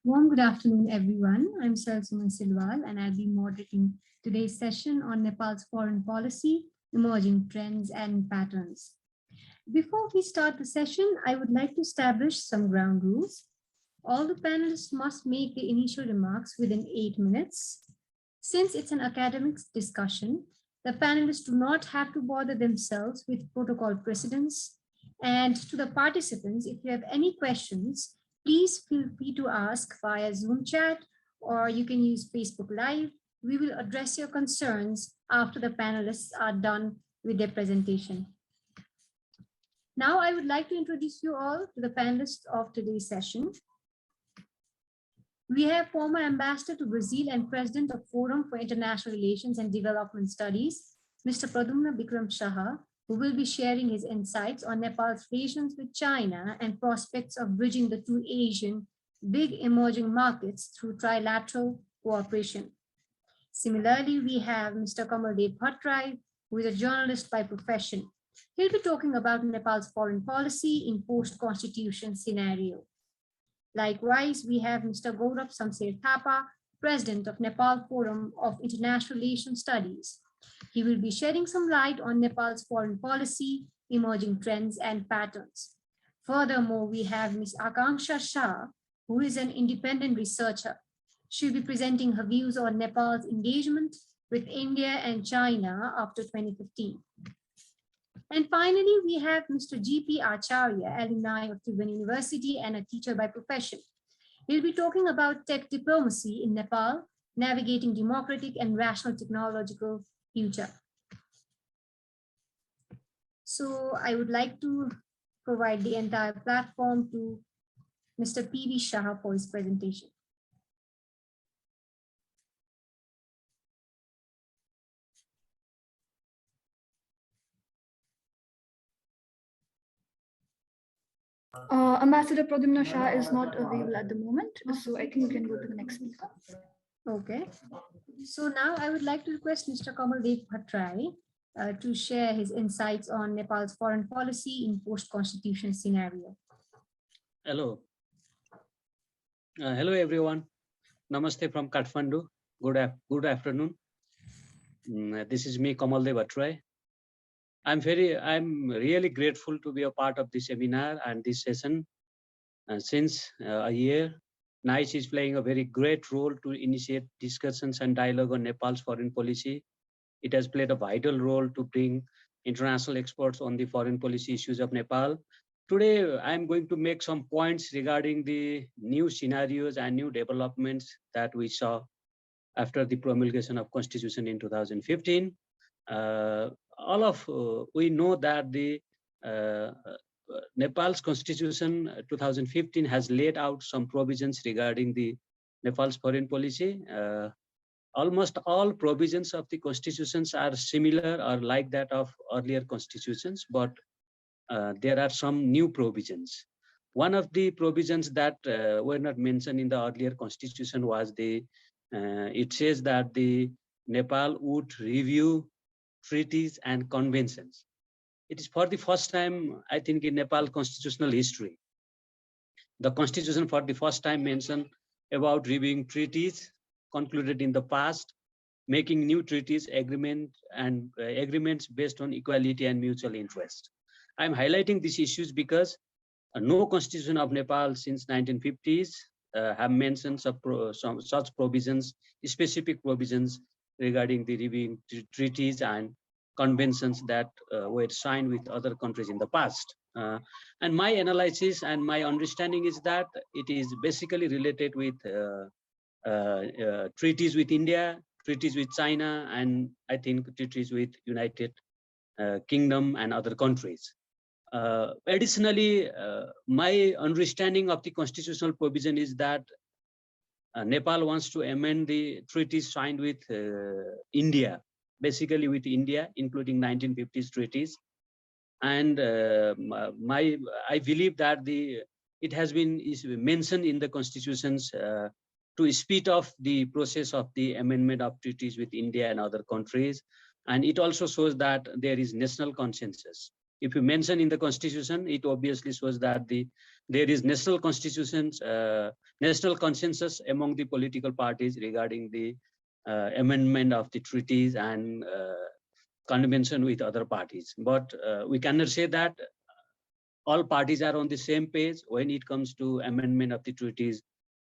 Warm good afternoon, everyone. I'm Suman Silwal, and I'll be moderating today's session on Nepal's foreign policy, emerging trends and patterns. Before we start the session, I would like to establish some ground rules. All the panelists must make the initial remarks within 8 minutes. Since it's an academic discussion, the panelists do not have to bother themselves with protocol precedents. And to the participants, if you have any questions, please feel free to ask via Zoom chat, or you can use Facebook Live. We will address your concerns after the panelists are done with their presentation. Now, I would like to introduce you all to the panelists of today's session. We have former ambassador to Brazil and president of Forum for International Relations and Development Studies, Mr. Pradhumna Shah, who will be sharing his insights on Nepal's relations with China and prospects of bridging the two Asian big emerging markets through trilateral cooperation. Similarly, we have Mr. Kamal Bhattarai, who is a journalist by profession. He'll be talking about Nepal's foreign policy in post-constitution scenario. Likewise, we have Mr. Gaurab Thapa, president of Nepal Forum of International Relations Studies. He will be shedding some light on Nepal's foreign policy, emerging trends and patterns. Furthermore, we have Ms. Akansha Shah, who is an independent researcher. She'll be presenting her views on Nepal's engagement with India and China after 2015. And finally, we have Mr. G.P. Acharya, alumni of Tribhuvan University and a teacher by profession. He'll be talking about tech diplomacy in Nepal, navigating democratic and rational technological future. So I would like to provide the entire platform to Mr. P.V. Shah for his presentation. Ambassador Pradhumna Shah is not available at the moment, so I think we can go to the next speaker. Okay. So now I would like to request Mr. Kamal Bhattarai to share his insights on Nepal's foreign policy in post-constitution scenario. Hello. Hello, everyone. Namaste from Kathmandu. Good afternoon. This is me, Kamal Bhattarai. I'm really grateful to be a part of this seminar and this session. Since a year, NICE is playing a very great role to initiate discussions and dialogue on Nepal's foreign policy. It has played a vital role to bring international experts on the foreign policy issues of Nepal. Today, I'm going to make some points regarding the new scenarios and new developments that we saw after the promulgation of Constitution in 2015. We know that the Nepal's Constitution 2015 has laid out some provisions regarding the Nepal's foreign policy. Almost all provisions of the constitutions are similar or like that of earlier constitutions, but there are some new provisions. One of the provisions that were not mentioned in the earlier constitution was it says that the Nepal would review treaties and conventions. It is for the first time, I think, in Nepal constitutional history. The constitution for the first time mentioned about reviewing treaties concluded in the past, making new treaties, agreements based on equality and mutual interest. I'm highlighting these issues because no constitution of Nepal since 1950s have mentioned some such provisions, specific provisions regarding the reviewing treaties and conventions that were signed with other countries in the past. And my analysis and my understanding is that it is basically related with treaties with India, treaties with China, and I think treaties with United Kingdom and other countries. Additionally, my understanding of the constitutional provision is that Nepal wants to amend the treaties signed with India, basically with India, including 1950s treaties. And I believe that it has been mentioned in the constitutions to speed up the process of the amendment of treaties with India and other countries. And it also shows that there is national consensus. If you mention in the constitution, it obviously shows that there is national constitutions national consensus among the political parties regarding the amendment of the treaties and convention with other parties. But we cannot say that all parties are on the same page when it comes to amendment of the treaties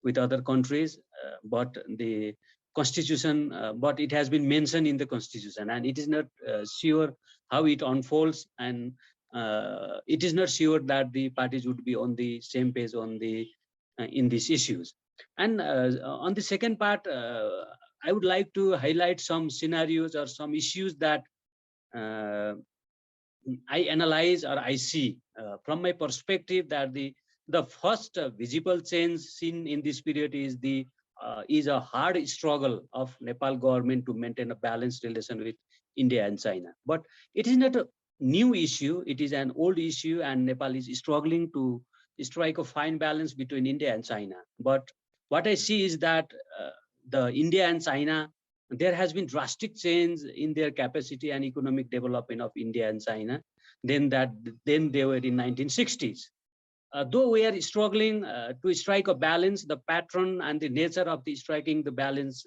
with other countries, but the constitution, but it has been mentioned in the constitution, and it is not sure how it unfolds, and it is not sure that the parties would be on the same page on the in these issues. And on the second part, I would like to highlight some scenarios or some issues that I analyze or I see from my perspective that the first visible change seen in this period is a hard struggle of Nepal government to maintain a balanced relation with India and China. But it is not a new issue; it is an old issue, and Nepal is struggling to strike a fine balance between India and China. But what I see is that the India and China, there has been drastic change in their capacity and economic development of India and China than they were in 1960s. Though we are struggling to strike a balance, the pattern and the nature of the striking the balance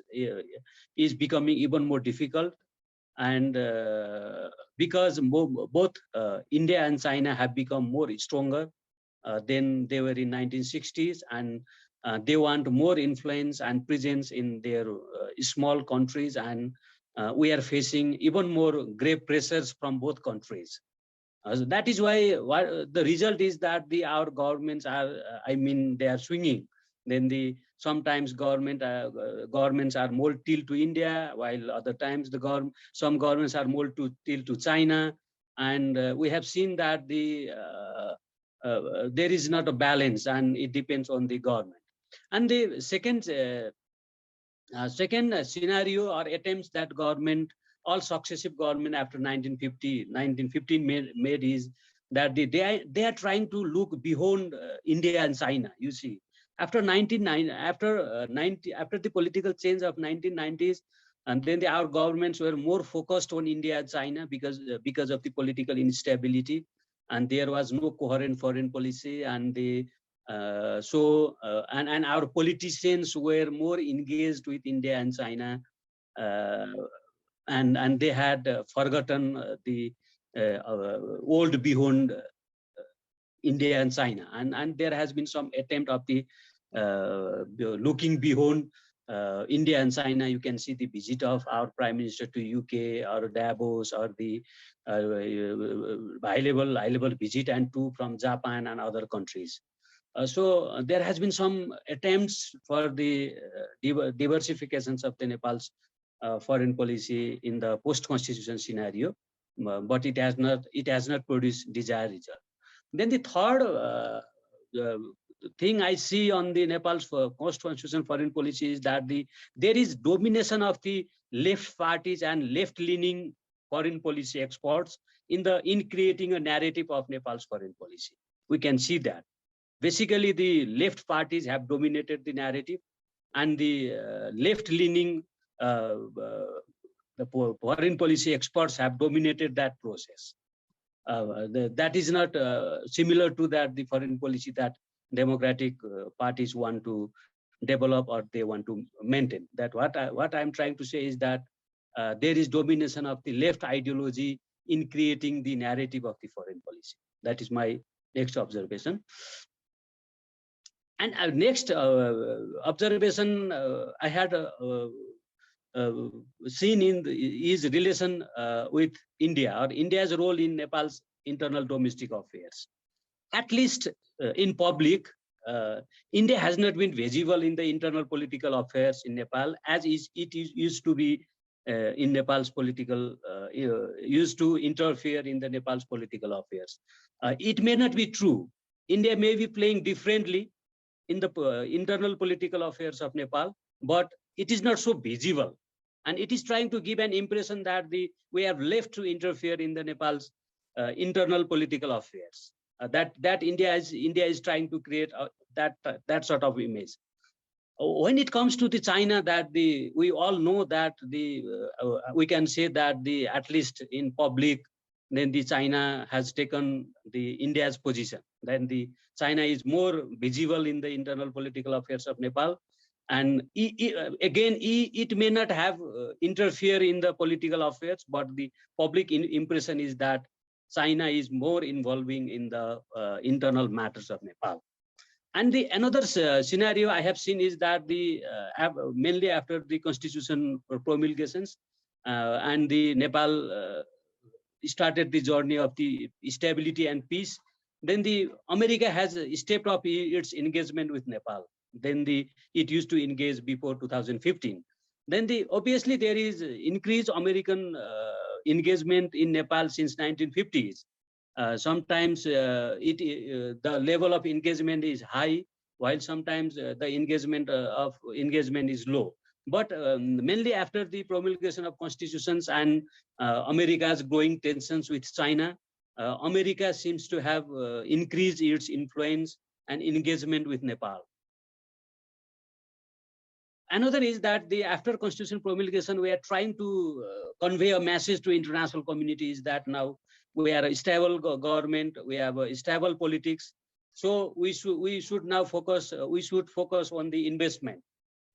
is becoming even more difficult. And because both India and China have become more stronger than they were in 1960s, and they want more influence and presence in their small countries, and we are facing even more grave pressures from both countries. So that is why the result is that our governments are, they are swinging. Then sometimes governments are more tilt to India, while other times some governments are more tilt to China, and we have seen that there is not a balance, and it depends on the government. And the second scenario or attempts that all successive government after 1915 made is that they are trying to look beyond India and China. You see, after the political change of 1990s, and then our governments were more focused on India and China because of the political instability, and there was no coherent foreign policy, and and our politicians were more engaged with India and China, and they had forgotten the old beyond India and China, and there has been some attempt of the looking beyond India and China. You can see the visit of our Prime Minister to UK or Davos, or the high level visit and two from Japan and other countries. So there has been some attempts for the diversifications of the Nepal's foreign policy in the post-constitution scenario, but it has not produced desired result. Then the third thing I see on the Nepal's post-constitution foreign policy is that there is domination of the left parties and left-leaning foreign policy experts in creating a narrative of Nepal's foreign policy. We can see that. Basically, the left parties have dominated the narrative, and the left-leaning the foreign policy experts have dominated that process. That is not similar to the foreign policy that democratic parties want to develop or they want to maintain. That what I'm trying to say is that there is domination of the left ideology in creating the narrative of the foreign policy. That is my next observation. And next observation I had seen is relation with India, or India's role in Nepal's internal domestic affairs. At least in public, India has not been visible in the internal political affairs in Nepal as it used to be in Nepal's political, used to interfere in the Nepal's political affairs. It may not be true. India may be playing differently in the internal political affairs of Nepal, but it is not so visible. And it is trying to give an impression that we have left to interfere in the Nepal's internal political affairs. That India is trying to create that sort of image. When it comes to the China, we all know that we can say that at least in public, then the China has taken the India's position. Then the China is more visible in the internal political affairs of Nepal. And it may not have interfere in the political affairs, but the public impression is that China is more involving in the internal matters of Nepal. And the another scenario I have seen is that the mainly after the constitution promulgations and the Nepal started the journey of the stability and peace, then the America has stepped up its engagement with Nepal. Then it used to engage before 2015. Then obviously there is increased American engagement in Nepal since 1950s. Sometimes the level of engagement is high, while sometimes the engagement is low. But mainly after the promulgation of constitutions and America's growing tensions with China, America seems to have increased its influence and engagement with Nepal. Another is that after constitution promulgation, we are trying to convey a message to international communities that now we are a stable government, we have a stable politics. So we should now focus. We should focus on the investment.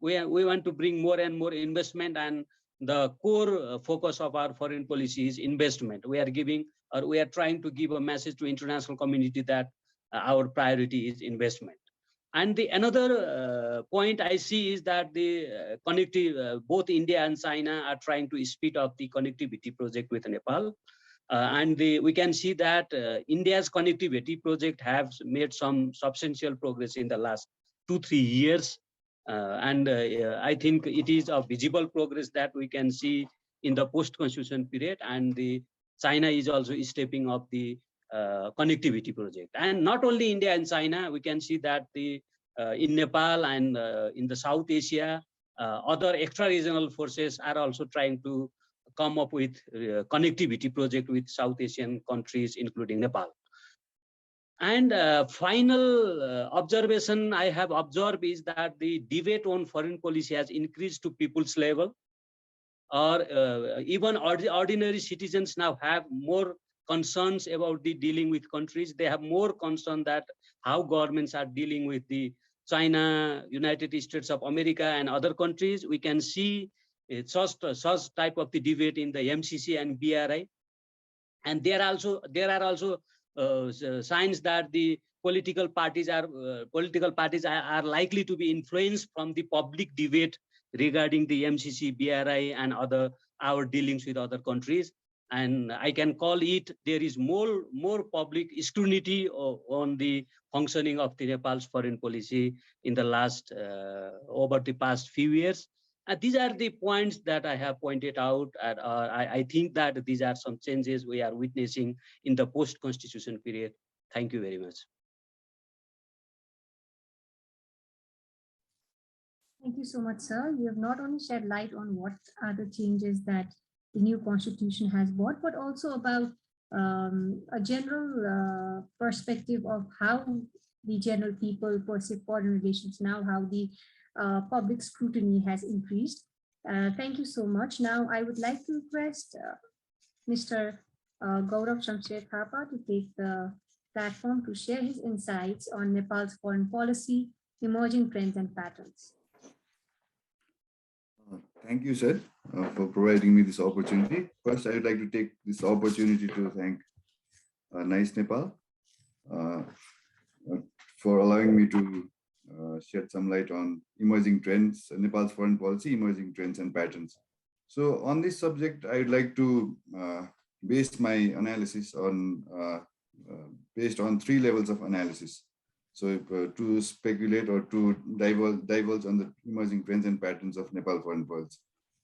We want to bring more and more investment, and the core focus of our foreign policy is investment. We are trying to give a message to international community that our priority is investment. And the another point I see is that the both India and China are trying to speed up the connectivity project with Nepal. And we can see that India's connectivity project has made some substantial progress in the last 2-3 years. And I think it is a visible progress that we can see in the post-constitution period. And China is also stepping up the connectivity project. And not only India and China, we can see that in Nepal and in the South Asia, other extra-regional forces are also trying to come up with connectivity project with South Asian countries, including Nepal. And final observation I have observed is that the debate on foreign policy has increased to people's level, or even ordinary citizens now have more concerns about the dealing with countries. They have more concern that how governments are dealing with the China, United States of America, and other countries. We can see such type of the debate in the MCC and BRI, and there are also signs that the political parties are likely to be influenced from the public debate regarding the MCC, BRI, and our dealings with other countries. And I can call it, there is more public scrutiny on the functioning of the Nepal's foreign policy in the over the past few years. These are the points that I have pointed out. I think that these are some changes we are witnessing in the post-constitution period. Thank you very much. Thank you so much, sir. You have not only shed light on what are the changes that the new constitution has brought, but also about a general perspective of how the general people perceive foreign relations now, how the public scrutiny has increased. Thank you so much. Now, I would like to request Mr. Gaurab Shumsher Thapa to take the platform to share his insights on Nepal's foreign policy, emerging trends and patterns. Thank you, sir, for providing me this opportunity. First, I would like to take this opportunity to thank Nice Nepal for allowing me to shed some light on emerging trends, Nepal's foreign policy, emerging trends and patterns. So on this subject, I would like to base my analysis on based on 3 levels of analysis. So to speculate or to divulge on the emerging trends and patterns of Nepal foreign policy.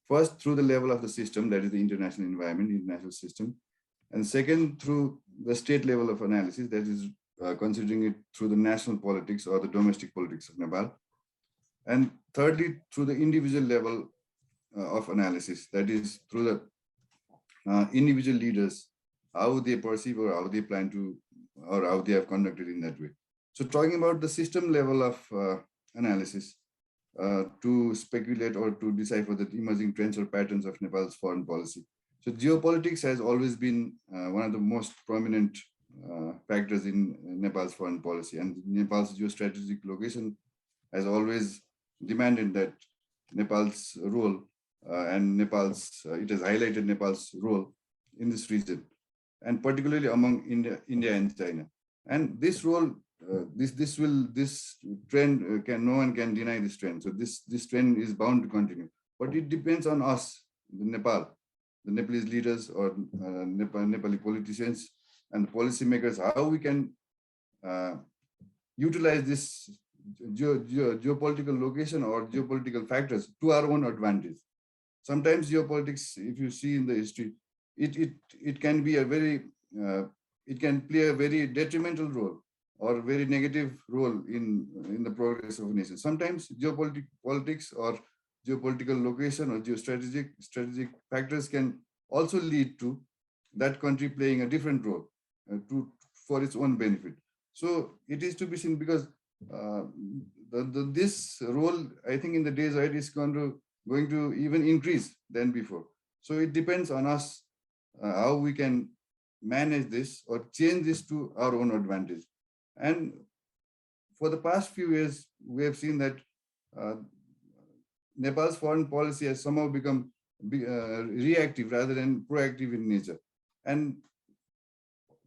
First, through the level of the system, that is the international environment, international system. And second, through the state level of analysis, that is considering it through the national politics or the domestic politics of Nepal. And thirdly, through the individual level of analysis, that is through the individual leaders, how they perceive or how they plan to, or how they have conducted in that way. So talking about the system level of analysis to speculate or to decipher the emerging trends or patterns of Nepal's foreign policy. So geopolitics has always been one of the most prominent factors in Nepal's foreign policy. And Nepal's geostrategic location has always demanded that Nepal's role and it has highlighted Nepal's role in this region, and particularly among India and China. And this role, this trend no one can deny this trend. So this trend is bound to continue, but it depends on us, the Nepalese leaders or Nepali politicians and the policymakers, how we can utilize this geopolitical location or geopolitical factors to our own advantage. Sometimes geopolitics, if you see in the history, it can be a very it can play a very detrimental role or very negative role in the progress of a nation. Sometimes geopolitics or geopolitical location or strategic factors can also lead to that country playing a different role for its own benefit. So it is to be seen, because this role, I think, in the days ahead is going to even increase than before. So it depends on us how we can manage this or change this to our own advantage. And for the past few years, we have seen that Nepal's foreign policy has somehow become reactive rather than proactive in nature. And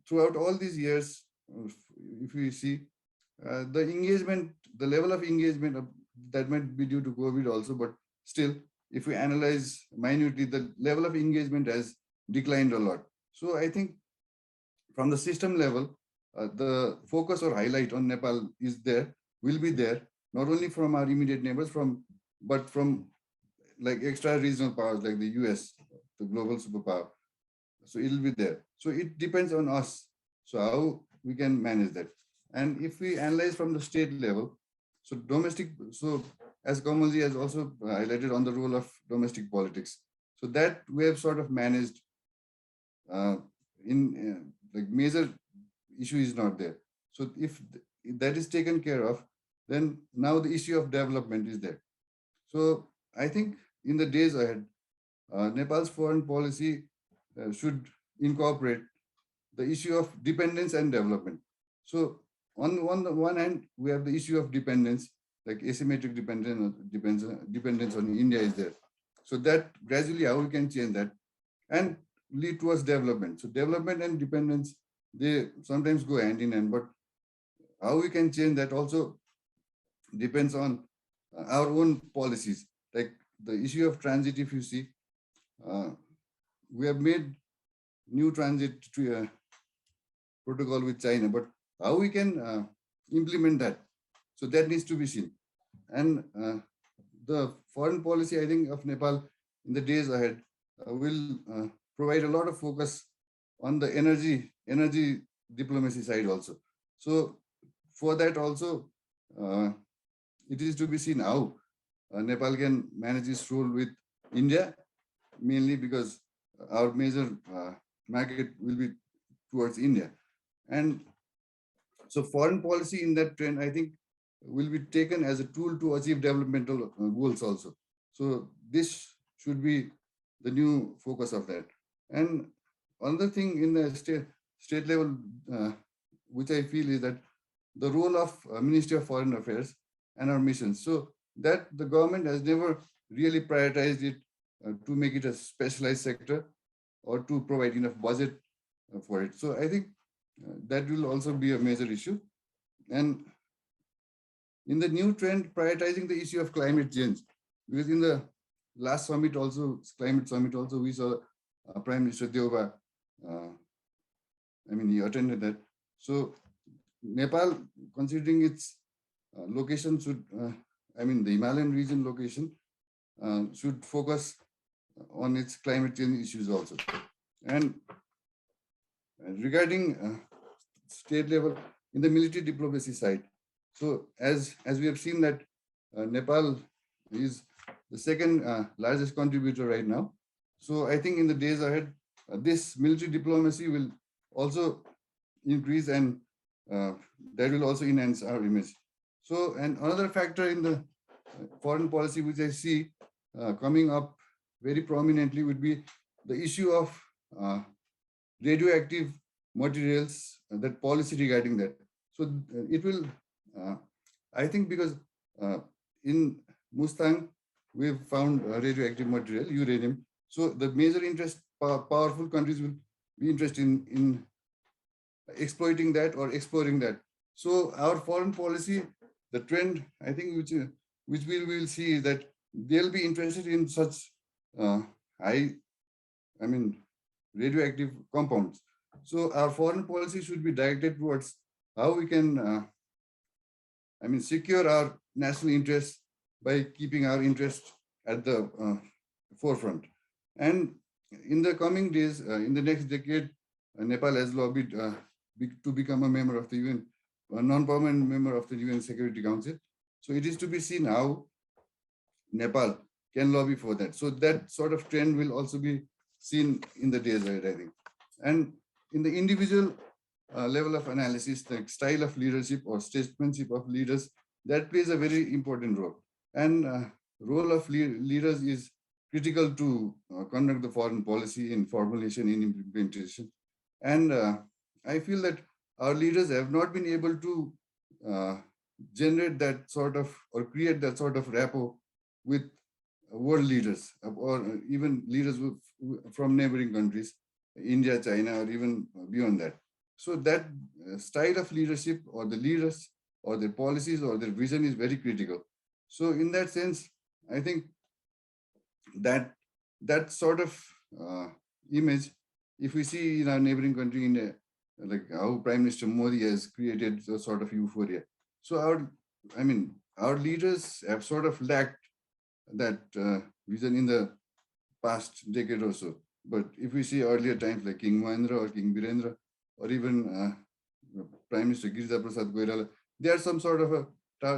throughout all these years, if we see the level of engagement that might be due to COVID also, but still, if we analyze minutely, the level of engagement has declined a lot. So I think from the system level, the focus or highlight on Nepal will be there, not only from our immediate neighbors, but from like extra regional powers like the US, the global superpower. So it'll be there. So it depends on us. So how we can manage that. And if we analyze from the state level, so as Kamalji has also highlighted on the role of domestic politics. So that we have sort of managed like major issue is not there. So if that is taken care of, then now the issue of development is there. So I think in the days ahead, Nepal's foreign policy should incorporate the issue of dependence and development. So on the one hand, we have the issue of dependence, like asymmetric dependence on India is there. So that gradually how we can change that and lead towards development. So development and dependence, they sometimes go hand in hand, but how we can change that also depends on our own policies. Like the issue of transit, if you see, we have made new transit protocol with China, but how we can implement that? So that needs to be seen. And the foreign policy, I think, of Nepal in the days ahead will provide a lot of focus on the energy diplomacy side also. So for that also, it is to be seen how Nepal can manage its role with India, mainly because our major market will be towards India. And so foreign policy in that trend, I think, will be taken as a tool to achieve developmental goals also. So this should be the new focus of that. And another thing in the state level, which I feel is that the role of Ministry of Foreign Affairs and our missions. So that the government has never really prioritized it to make it a specialized sector or to provide enough budget for it. So I think that will also be a major issue. And in the new trend, prioritizing the issue of climate change, because in the last summit also, climate summit also, we saw Prime Minister Deuba, he attended that. So Nepal, considering its location should, the Himalayan region location should focus on its climate change issues also. And regarding state level, in the military diplomacy side, so as we have seen that Nepal is the second largest contributor right now. So I think in the days ahead, this military diplomacy will also increase, and that will also enhance our image. So, and another factor in the foreign policy which I see coming up very prominently would be the issue of radioactive materials, that policy regarding that. So it will, I think, because in Mustang, we've found radioactive material, uranium. So the major interest, powerful countries will be interested in exploiting that or exploring that. So our foreign policy, the trend, I think, which we will see is that they'll be interested in such radioactive compounds. So our foreign policy should be directed towards how we can, secure our national interests by keeping our interests at the forefront. And in the coming days, in the next decade, Nepal has lobbied to become a member of the UN, a non-permanent member of the UN Security Council. So it is to be seen how Nepal can lobby for that. So that sort of trend will also be seen in the days ahead, I think. And in the individual level of analysis, the style of leadership or statesmanship of leaders, that plays a very important role. And role of leaders is critical to conduct the foreign policy in formulation, in implementation. And I feel that our leaders have not been able to generate that sort of, or create that sort of rapport with world leaders, or even leaders from neighboring countries, India, China, or even beyond that. So that style of leadership, or the leaders, or their policies, or their vision is very critical. So in that sense, I think that sort of image, if we see in our neighboring country, India, like how Prime Minister Modi has created a sort of euphoria. So our leaders have sort of lacked that vision in the past decade or so. But if we see earlier times like King Mahendra or King Birendra, or even Prime Minister Girija Prasad Koirala, they are some sort of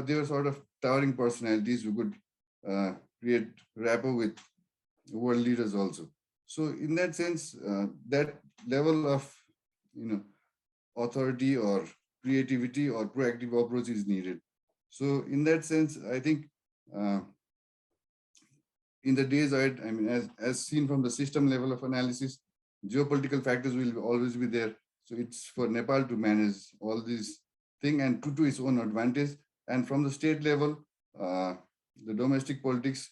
they were sort of towering personalities who could create rapport with world leaders also. So in that sense, that level of authority or creativity or proactive approach is needed. So in that sense, I think in the days ahead, as seen from the system level of analysis, geopolitical factors will always be there. So it's for Nepal to manage all these things and to its own advantage. And from the state level, the domestic politics,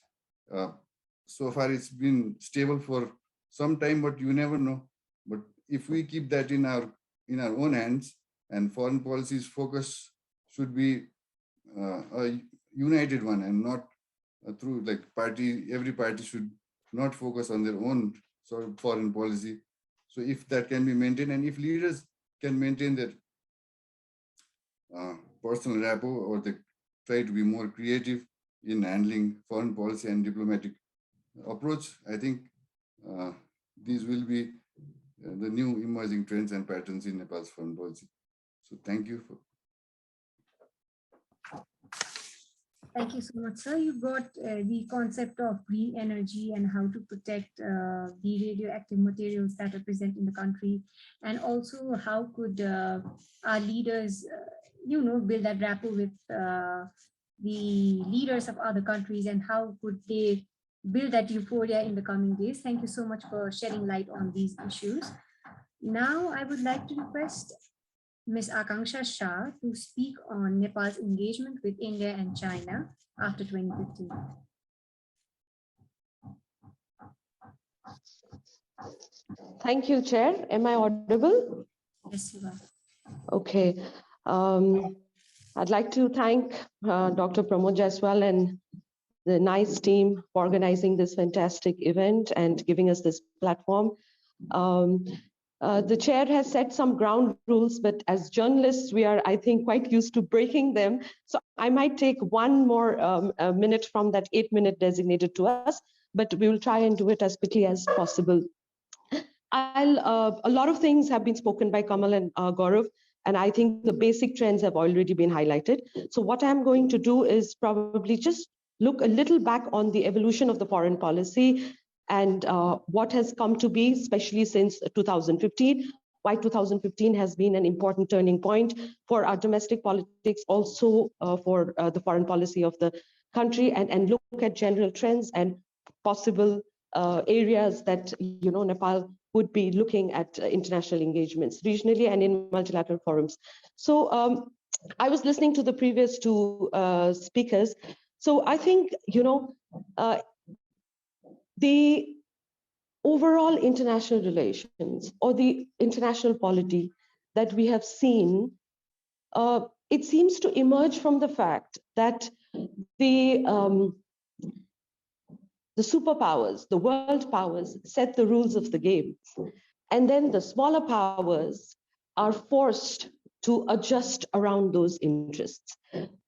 so far it's been stable for some time, but you never know. But if we keep that in our own hands, and foreign policy's focus should be a united one, and not through like every party should not focus on their own sort of foreign policy. So if that can be maintained, and if leaders can maintain their personal rapport, or they try to be more creative in handling foreign policy and diplomatic approach, I think these will be the new emerging trends and patterns in Nepal's foreign policy. So thank you. Thank you so much, sir. You brought the concept of green energy and how to protect the radioactive materials that are present in the country, and also how could our leaders, build that rapport with the leaders of other countries, and how could they build that euphoria in the coming days. Thank you so much for shedding light on these issues. Now, I would like to request Ms. Akansha Shah to speak on Nepal's engagement with India and China after 2015. Thank you, Chair. Am I audible? Yes, you are. Okay. I'd like to thank Dr. Pramod Jaiswal and the NICE team for organizing this fantastic event and giving us this platform. The chair has set some ground rules, but as journalists, we are, I think, quite used to breaking them. So I might take one more minute from that 8-minute designated to us, but we will try and do it as quickly as possible. A lot of things have been spoken by Kamal and Gaurab, and I think the basic trends have already been highlighted. So what I'm going to do is probably just look a little back on the evolution of the foreign policy and what has come to be, especially since 2015, why 2015 has been an important turning point for our domestic politics, also for the foreign policy of the country, and look at general trends and possible areas that Nepal would be looking at international engagements regionally and in multilateral forums. So I was listening to the previous two speakers. So I think, the overall international relations or the international polity that we have seen, it seems to emerge from the fact that the superpowers, the world powers, set the rules of the game. And then the smaller powers are forced to adjust around those interests.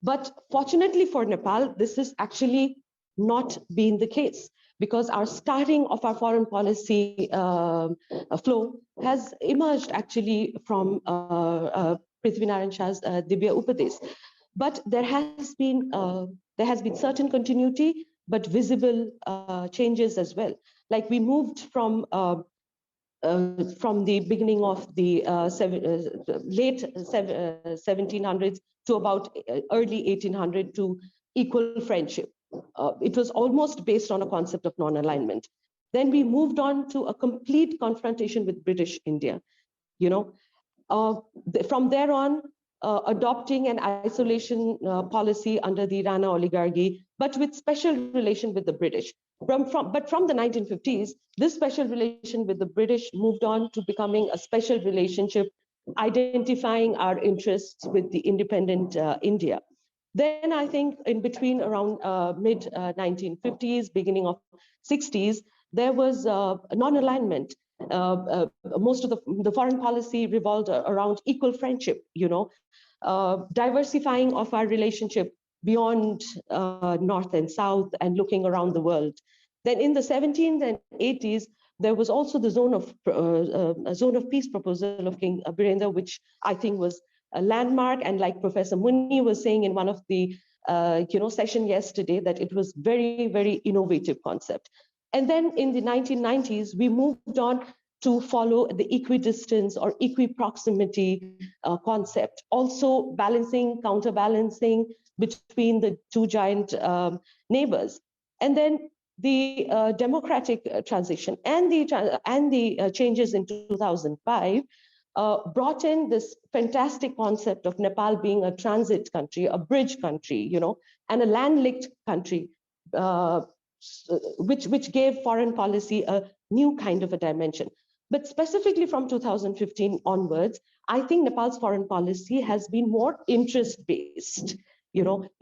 But fortunately for Nepal, this has actually not been the case, because our starting of our foreign policy flow has emerged actually from Prithvinaran Shah's Dibya Upadesh. But there has been certain continuity, but visible changes as well. Like we moved from the beginning of the late 1700s to about early 1800 to equal friendship. It was almost based on a concept of non-alignment. Then we moved on to a complete confrontation with British India. From there on, adopting an isolation policy under the Rana oligarchy, but with special relation with the British. But from the 1950s, this special relation with the British moved on to becoming a special relationship, identifying our interests with the independent India. Then I think in between around mid 1950s, beginning of 60s, there was non-alignment. Most of the foreign policy revolved around equal friendship, diversifying of our relationship beyond North and South and looking around the world. Then in the 70s and 80s, there was also the zone of peace proposal of King Birendra, which I think was a landmark. And like Professor Muni was saying in one of the session yesterday, that it was very, very innovative concept. And then in the 1990s, we moved on to follow the equidistance or equiproximity concept, also balancing, counterbalancing between the two giant neighbors. And then the democratic transition and the changes in 2005 brought in this fantastic concept of Nepal being a transit country, a bridge country, and a land-linked country, which gave foreign policy a new kind of a dimension. But specifically from 2015 onwards, I think Nepal's foreign policy has been more interest-based,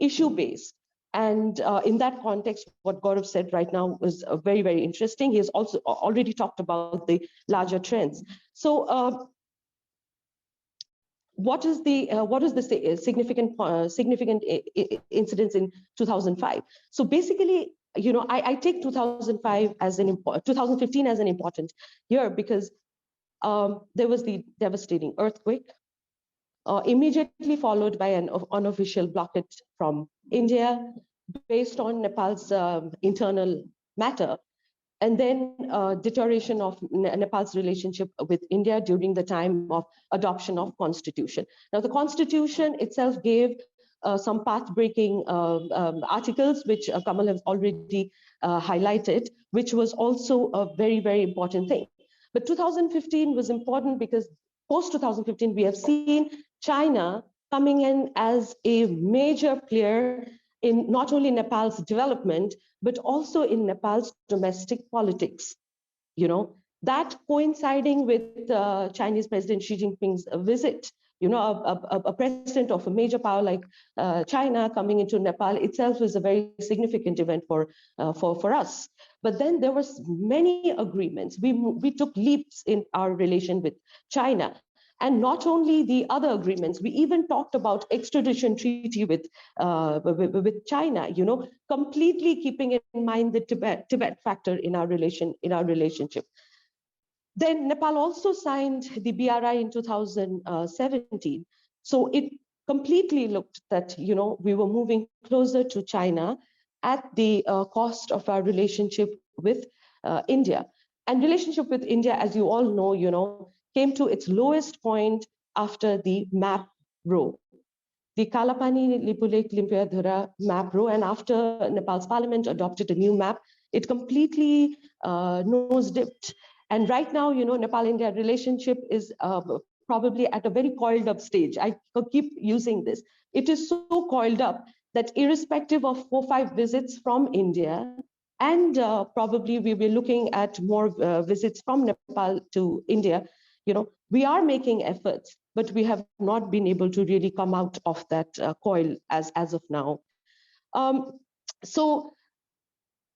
issue-based. And in that context, what Gaurab said right now was very, very interesting. He has also already talked about the larger trends. So what is the significant incidents in 2005? So basically, I take 2015 as an important year, because there was the devastating earthquake, immediately followed by an unofficial blockade from India based on Nepal's internal matter, and then deterioration of Nepal's relationship with India during the time of adoption of constitution. Now, the constitution itself gave some path-breaking articles, which Kamal has already highlighted, which was also a very, very important thing. But 2015 was important because post-2015, we have seen China coming in as a major player in not only Nepal's development, but also in Nepal's domestic politics. That coinciding with Chinese President Xi Jinping's visit, a president of a major power like China coming into Nepal itself was a very significant event for us. But then there was many agreements. We took leaps in our relation with China. And not only the other agreements, we even talked about extradition treaty with China, completely keeping in mind the Tibet factor in our relationship. Then Nepal also signed the BRI in 2017. So it completely looked that, we were moving closer to China at the cost of our relationship with India. And relationship with India, as you all know, came to its lowest point after the map row. The Kalapani Lipulek Limpiadhara map row, and after Nepal's parliament adopted a new map, it completely nose dipped. And right now, Nepal-India relationship is probably at a very coiled up stage. I keep using this. It is so coiled up that irrespective of 4-5 visits from India, and probably we will be looking at more visits from Nepal to India, we are making efforts, but we have not been able to really come out of that coil as of now. So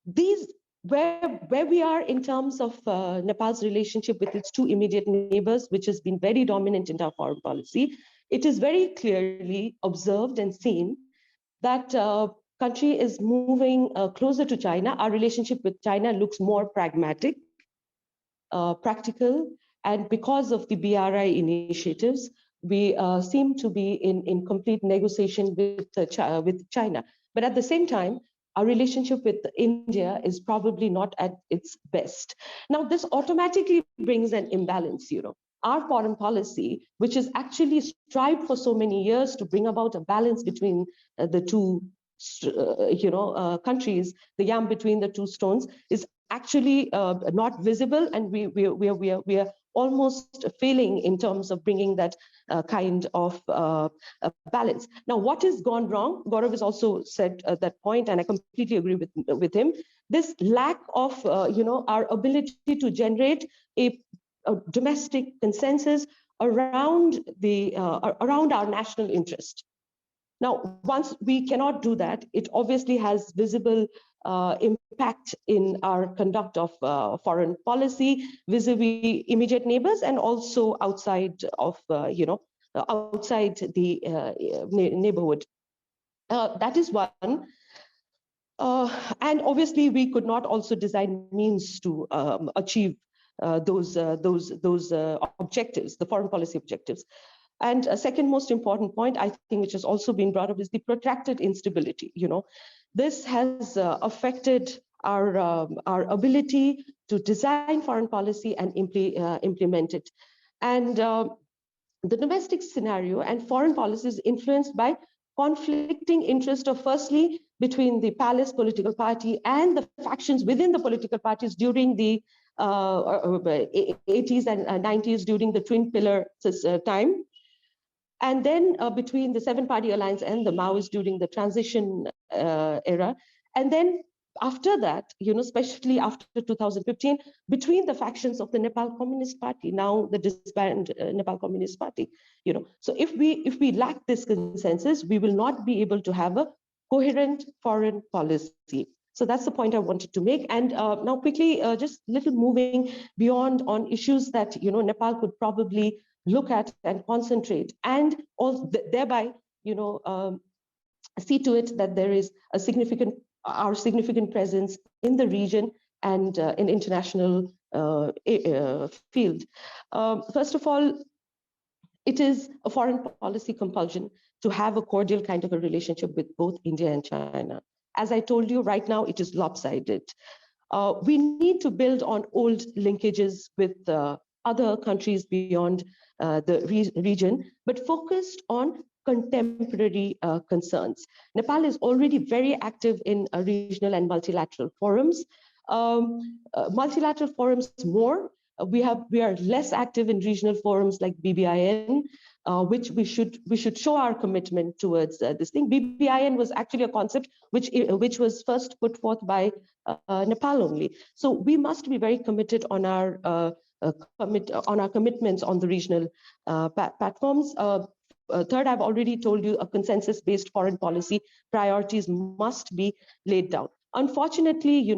these, where we are in terms of Nepal's relationship with its 2 immediate neighbors, which has been very dominant in our foreign policy, it is very clearly observed and seen that country is moving closer to China. Our relationship with China looks more pragmatic, practical, and because of the BRI initiatives, we seem to be in complete negotiation with China. But at the same time, our relationship with India is probably not at its best. Now, this automatically brings an imbalance, Our foreign policy, which has actually strived for so many years to bring about a balance between the two, countries, the yam between the two stones, is actually not visible, and we are almost failing in terms of bringing that kind of balance. Now, what has gone wrong? Gaurab has also said that point, and I completely agree with him. This lack of, our ability to generate a domestic consensus around around our national interest. Now, once we cannot do that, it obviously has visible impact in our conduct of foreign policy vis-a-vis immediate neighbors, and also outside of, outside the neighborhood. That is one. And obviously, we could not also design means to achieve those objectives, the foreign policy objectives. And a second most important point, I think, which has also been brought up, is the protracted instability. This has affected our ability to design foreign policy and implement it. And the domestic scenario and foreign policy is influenced by conflicting interest of, firstly, between the palace political party and the factions within the political parties during the 80s and 90s, during the twin pillar time. And then between the 7-party alliance and the Maoists during the transition era. And then after that, especially after 2015, between the factions of the Nepal Communist Party, now the disbanded Nepal Communist Party. So if we lack this consensus, we will not be able to have a coherent foreign policy. So that's the point I wanted to make. And now quickly, just little moving beyond on issues that Nepal could probably look at and concentrate, and also thereby, see to it that there is our significant presence in the region and in international field. First of all, it is a foreign policy compulsion to have a cordial kind of a relationship with both India and China. As I told you, right now it is lopsided. We need to build on old linkages with other countries beyond the region, but focused on contemporary concerns. Nepal is already very active in regional and multilateral forums. Multilateral forums more. We are less active in regional forums like BBIN, which we should show our commitment towards this thing. BBIN was actually a concept which was first put forth by Nepal only. So we must be very committed on our commitments on the regional platforms. Third, I've already told you, a consensus-based foreign policy priorities must be laid down. Unfortunately,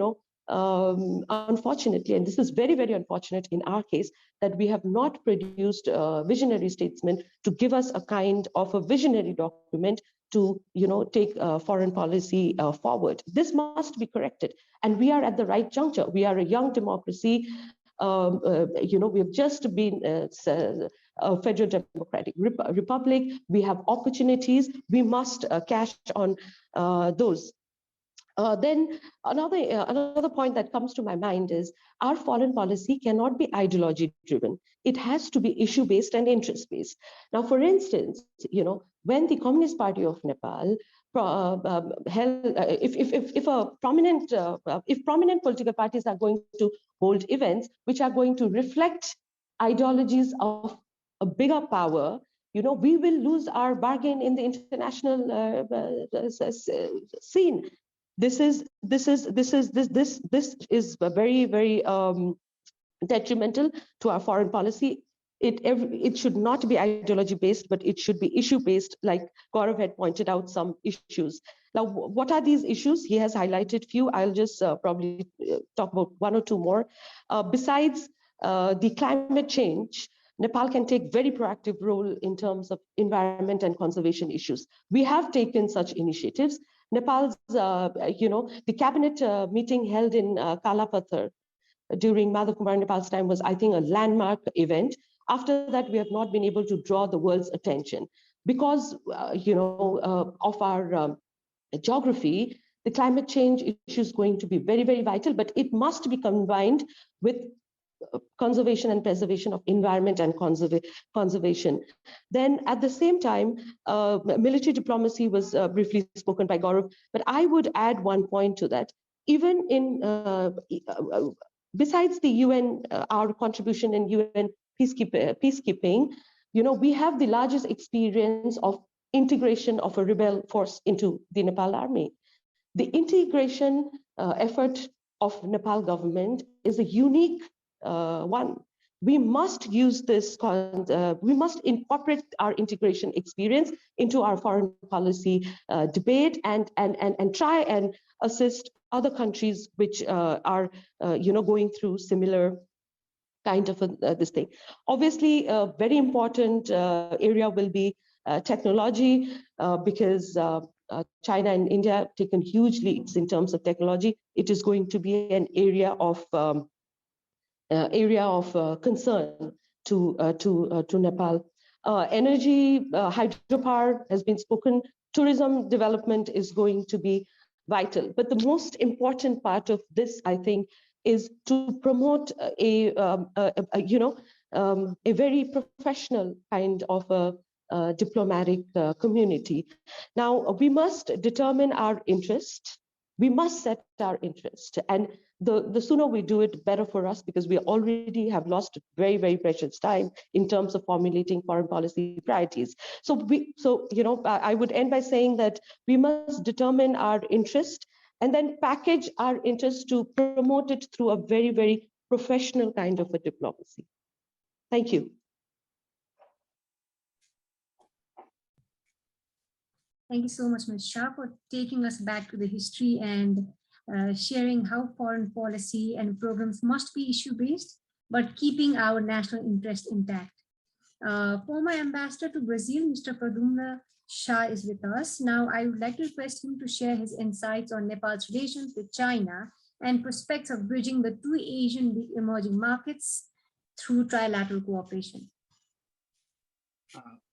and this is very, very unfortunate in our case, that we have not produced visionary statesmen to give us a kind of a visionary document to take foreign policy forward. This must be corrected, and we are at the right juncture. We are a young democracy. We have just been a federal democratic republic. We have opportunities. We must cash on those. Then another point that comes to my mind is our foreign policy cannot be ideology driven. It has to be issue based and interest based. Now, for instance, when the Communist Party of Nepal if prominent political parties are going to hold events which are going to reflect ideologies of a bigger power, we will lose our bargain in the international scene. This is very, very detrimental to our foreign policy. It should not be ideology based, but it should be issue based, like Gaurav had pointed out some issues. Now, what are these issues? He has highlighted few. I'll just probably talk about one or two more. Besides the climate change, Nepal can take very proactive role in terms of environment and conservation issues. We have taken such initiatives. Nepal's, the cabinet meeting held in Kalapathar during Madhav Kumar Nepal's time was, I think, a landmark event. After that, we have not been able to draw the world's attention because, of our geography. The climate change issue is going to be very, very vital, but it must be combined with conservation and preservation of environment and conservation. Then at the same time, military diplomacy was briefly spoken by Gaurav, but I would add one point to that. Even in, besides the UN, our contribution in UN peacekeeping, we have the largest experience of integration of a rebel force into the Nepal army. The integration effort of Nepal government is a unique one. We must use this, we must incorporate our integration experience into our foreign policy debate and try and assist other countries which are going through similar kind of this thing. Obviously, a very important area will be technology because China and India have taken huge leads in terms of technology. It is going to be an area of concern to Nepal. Energy, hydropower has been spoken. Tourism development is going to be vital. But the most important part of this, I think, is to promote a very professional kind of a diplomatic community. Now, we must determine our interest. We must set our interest. And the sooner we do it, better for us, because we already have lost very, very precious time in terms of formulating foreign policy priorities. So I would end by saying that we must determine our interest and then package our interest to promote it through a very, very professional kind of a diplomacy. Thank you. Thank you so much, Ms. Shah, for taking us back to the history and sharing how foreign policy and programs must be issue-based, but keeping our national interest intact. Former ambassador to Brazil, Mr. Pradhumna Shah, is with us. Now, I would like to request him to share his insights on Nepal's relations with China and prospects of bridging the two Asian big emerging markets through trilateral cooperation.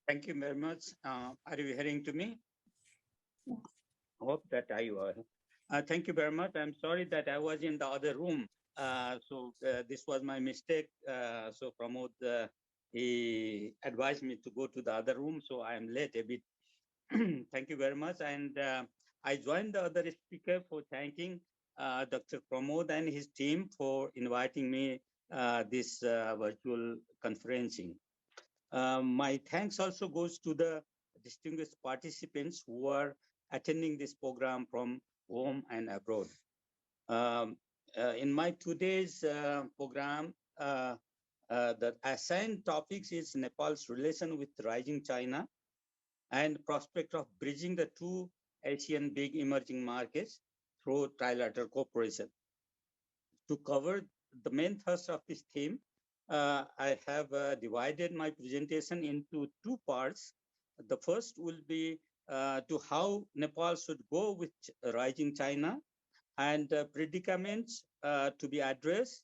Thank you very much. Are you hearing to me? Yes. Hope that I was. Thank you very much. I'm sorry that I was in the other room. This was my mistake. So Pramod, he advised me to go to the other room. So I am late a bit. Thank you very much. And I joined the other speaker for thanking Dr. Pramod and his team for inviting me this virtual conferencing. My thanks also goes to the distinguished participants who are attending this program from home and abroad. In my today's program, the assigned topics is Nepal's relation with rising China and prospect of bridging the two Asian big emerging markets through trilateral cooperation. To cover the main thrust of this theme, I have divided my presentation into two parts. The first will be to how Nepal should go with rising China and predicaments to be addressed.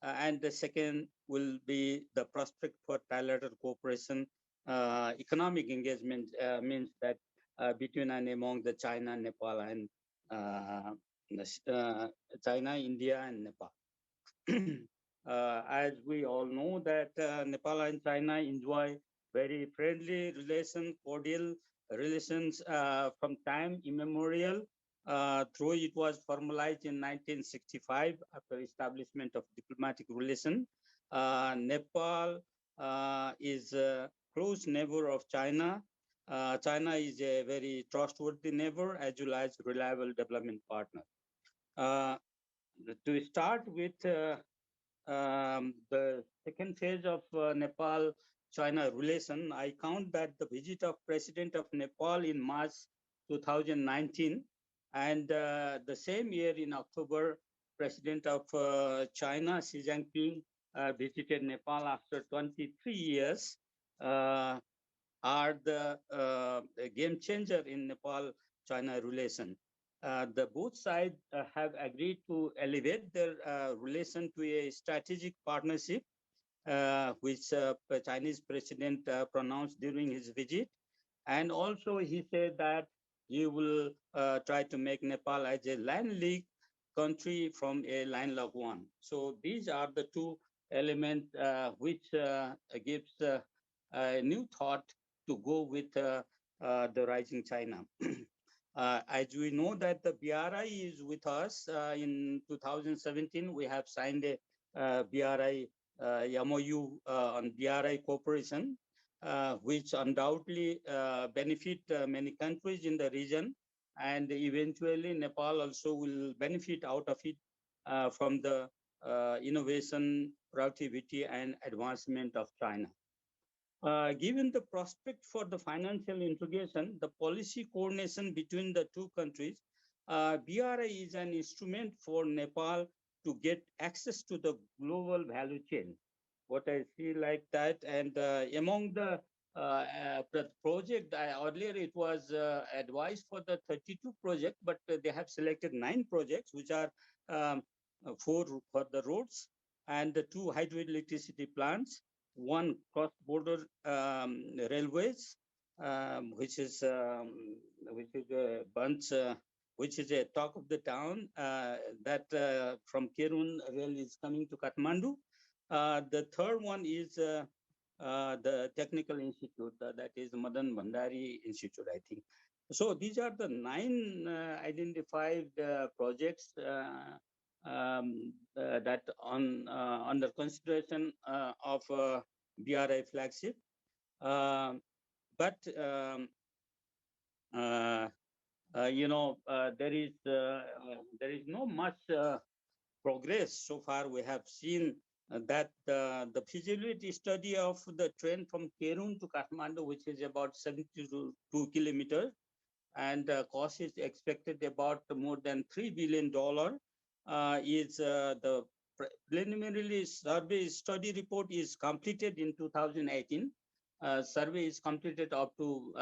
And the second will be the prospect for trilateral cooperation, economic engagement means that between and among the China, Nepal, and China, India, and Nepal. As we all know that Nepal and China enjoy very friendly relation, cordial relations from time immemorial. Though it was formalized in 1965 after establishment of diplomatic relation. Nepal is a close neighbor of China. China is a very trustworthy neighbor as well as reliable development partner. To start with the second phase of Nepal-China relation, I count that the visit of President of Nepal in March 2019 and the same year in October, President of China, Xi Jinping, visited Nepal after 23 years, are the game changer in Nepal-China relation. The both sides have agreed to elevate their relation to a strategic partnership, which the Chinese president pronounced during his visit. And also he said that he will try to make Nepal as a landlocked country from a landlocked one. So these are the two elements which gives a new thought to go with the rising China. As we know that the BRI is with us in 2017, we have signed a BRI MOU on BRI cooperation, which undoubtedly benefit many countries in the region, and eventually Nepal also will benefit out of it from the innovation, productivity, and advancement of China. Given the prospect for the financial integration, the policy coordination between the two countries, BRI is an instrument for Nepal to get access to the global value chain. What I see like that, and among the project, earlier it was advised for the 32 project, but they have selected 9 projects, which are 4 for the roads and the 2 hydroelectricity plants, 1 cross-border railways, which is a bunch, which is a talk of the town that from Kerun rail is coming to Kathmandu. The third one is the technical institute, that is Madan Bhandari Institute, I think. So these are the 9 identified projects that on under consideration of BRI flagship. But you know, there is no much progress so far. We have seen that the feasibility study of the train from Kerun to Kathmandu, which is about 72 kilometers, and cost is expected about more than $3 billion, is the preliminary survey study report is completed in 2018. Survey is completed up to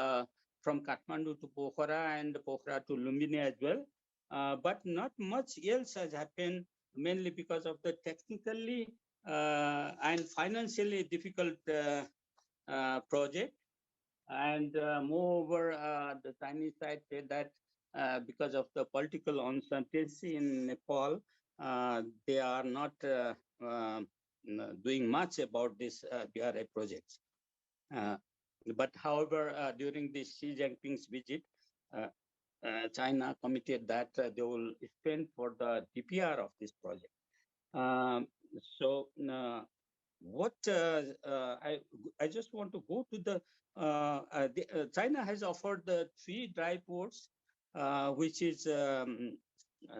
from Kathmandu to Pokhara and Pokhara to Lumbini as well. But not much else has happened, mainly because of the technically and financially difficult project. And moreover, the Chinese side said that because of the political uncertainty in Nepal, they are not doing much about this BRI projects. But however, during this Xi Jinping's visit, China committed that they will spend for the DPR of this project. So what I just want to go to the China has offered the 3 dry ports, which is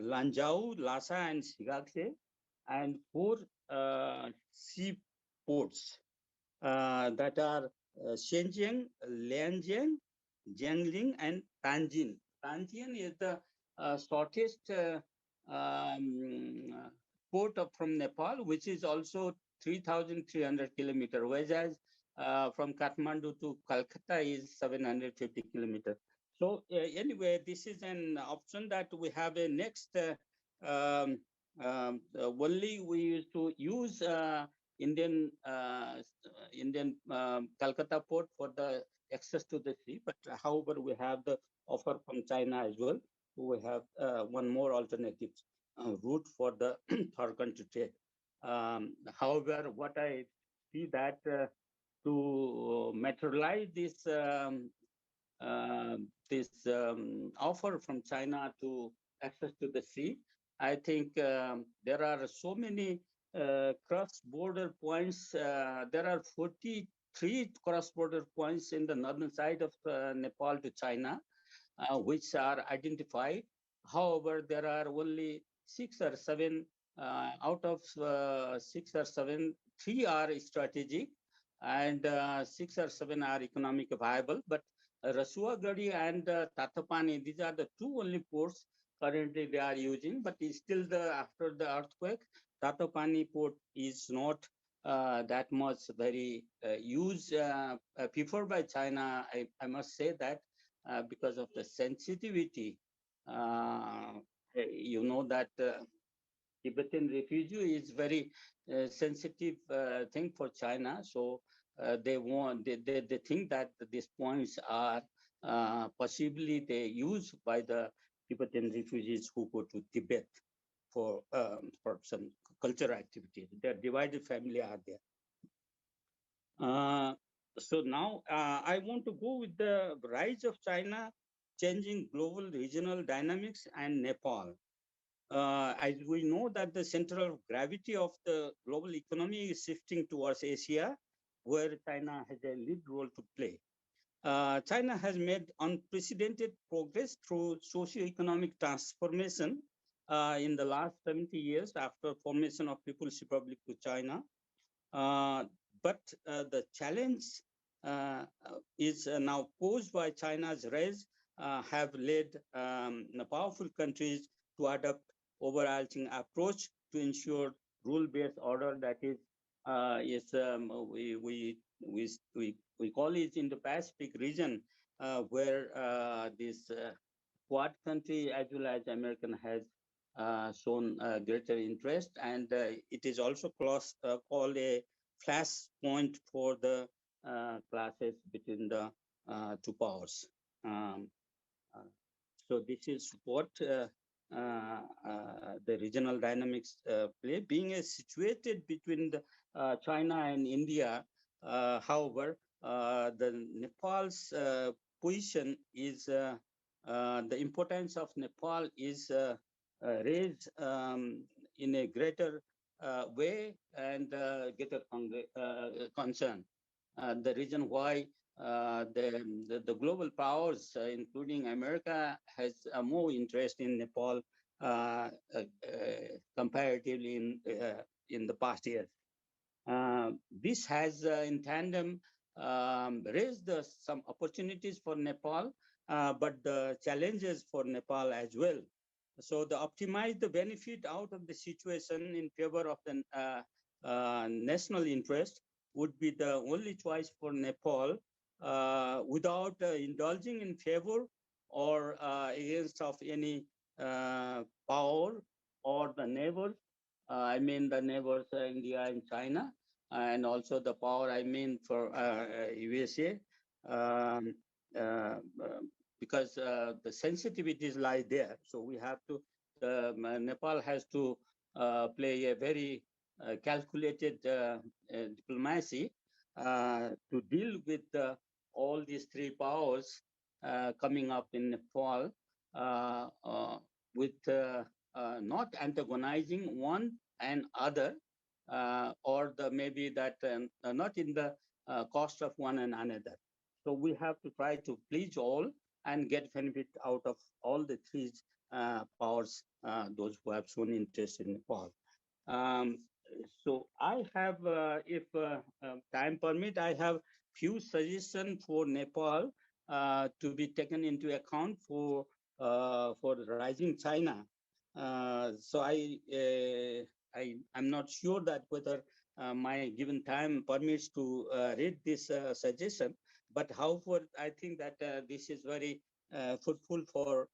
Lanzhou, Lhasa, and Shigaxe, and 4 sea ports that are Shenzhen, Lianjiang, Jiangling, and Tianjin. Tianjin is the shortest port from Nepal, which is also 3,300 kilometers, whereas from Kathmandu to Calcutta is 750 kilometers. So anyway, this is an option that we have a next. Only we used to use Indian Calcutta port for the access to the sea, but however we have the offer from China as well. We have one more alternative route for the third country trade. However, what I see that to materialize this this offer from China to access to the sea. I think there are so many cross-border points. There are 43 cross-border points in the northern side of Nepal to China, which are identified. However, there are only 6 or 7 out of 6 or 7. 3 are strategic, and 6 or 7 are economic viable. But Rasuagadi and Tatapani, these are the 2 only ports currently they are using. But it's still after the earthquake, Tatapani port is not that much very used, preferred by China. I must say that because of the sensitivity. You know that Tibetan refugee is very sensitive thing for China. So they think that these points are possibly they used by the Tibetan refugees who go to Tibet for some cultural activity. Their divided family are there. So now I want to go with the rise of China, changing global regional dynamics, and Nepal. As we know that the center of gravity of the global economy is shifting towards Asia, where China has a lead role to play. China has made unprecedented progress through socio-economic transformation in the last 70 years after formation of People's Republic of China. But the challenge is now posed by China's rise have led powerful countries to adopt overarching approach to ensure rule-based order that is we call it in the Pacific region where this Quad country as well as American has shown greater interest, and it is also called a flashpoint for the clashes between the 2 powers. So this is what the regional dynamics play. Being situated between the, China and India, however, the Nepal's position is the importance of Nepal is raised in a greater way and greater concern. The reason why the global powers, including America, has more interest in Nepal comparatively in the past years. This has, in tandem, raised some opportunities for Nepal, but the challenges for Nepal as well. So the optimize the benefit out of the situation in favor of the national interest would be the only choice for Nepal without indulging in favor or against of any power or the neighbors. I mean the neighbors India and China, and also the power I mean for USA. Because the sensitivities lie there. So we have to, Nepal has to play a very calculated diplomacy to deal with all these 3 powers coming up in Nepal with not antagonizing one and other, or maybe that not in the cost of one and another. So we have to try to please all and get benefit out of all the 3 powers, those who have shown interest in Nepal. So I have, if time permit, I have few suggestions for Nepal to be taken into account for rising China. So I'm not sure that whether my given time permits to read this suggestion, but however, I think that this is very fruitful for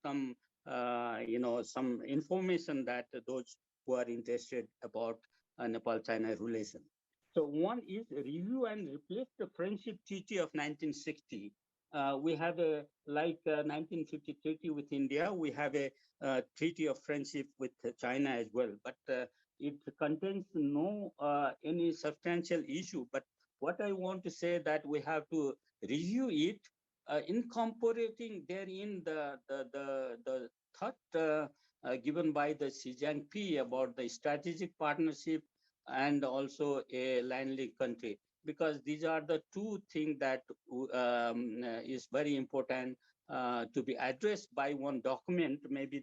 some, some information that those who are interested about Nepal-China relation. So one is review and replace the Friendship Treaty of 1960. We have a, like 1950 treaty with India, we have a treaty of friendship with China as well, but it contains no any substantial issue. But what I want to say that we have to review it incorporating therein the thought given by the Xi Jinping about the strategic partnership and also a landlocked country, because these are the two things that is very important to be addressed by one document. Maybe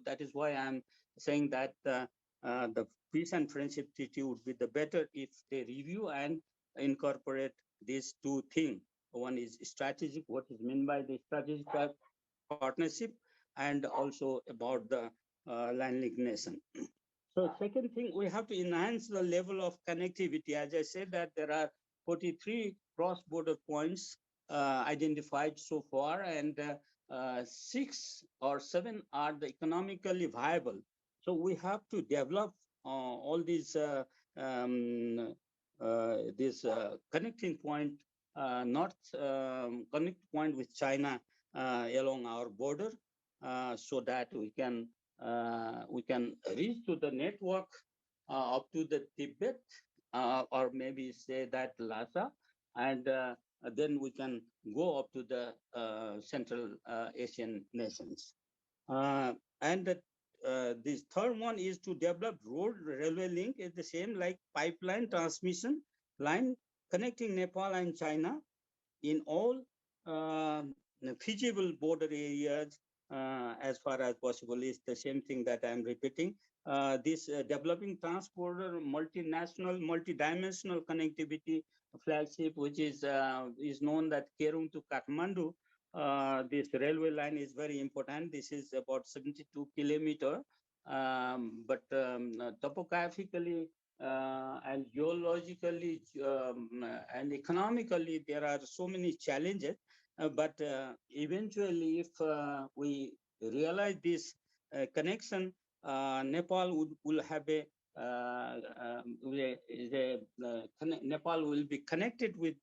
that is why I'm saying that the peace and friendship treaty would be the better if they review and incorporate these two things. One is strategic, what is meant by the strategic partnership, and also about the landlocked nation. So second thing, we have to enhance the level of connectivity. As I said, that there are 43 cross-border points identified so far, and 6 or 7 are the economically viable. So we have to develop all these connecting point, north connect point with China along our border, so that we can reach to the network up to the Tibet, or maybe say that Lhasa, and then we can go up to the Central Asian nations. And this third one is to develop road railway link, is the same like pipeline transmission line connecting Nepal and China in all feasible border areas as far as possible. Is the same thing that I'm repeating. This developing transporter, multinational, multidimensional connectivity flagship, which is known that Kerung to Kathmandu. This railway line is very important. This is about 72 kilometer, but topographically and geologically and economically, there are so many challenges. But eventually, if we realize this connection, Nepal will have Nepal will be connected with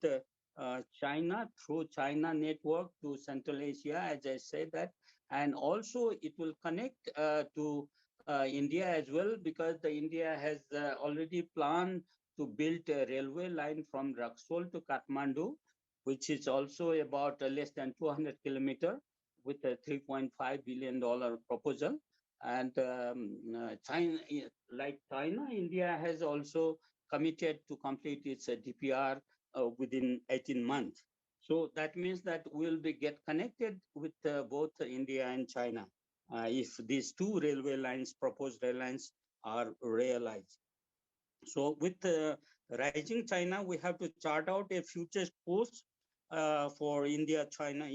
China through China network to Central Asia, as I said that, and also it will connect to India as well, because the India has already planned to build a railway line from Raxol to Kathmandu, which is also about less than 200 kilometers with a $3.5 billion proposal. And China, like China, India has also committed to complete its DPR within 18 months. So that means that we'll get connected with both India and China if these two railway lines, proposed rail lines, are realized. So with rising China, we have to chart out a future course for India-China,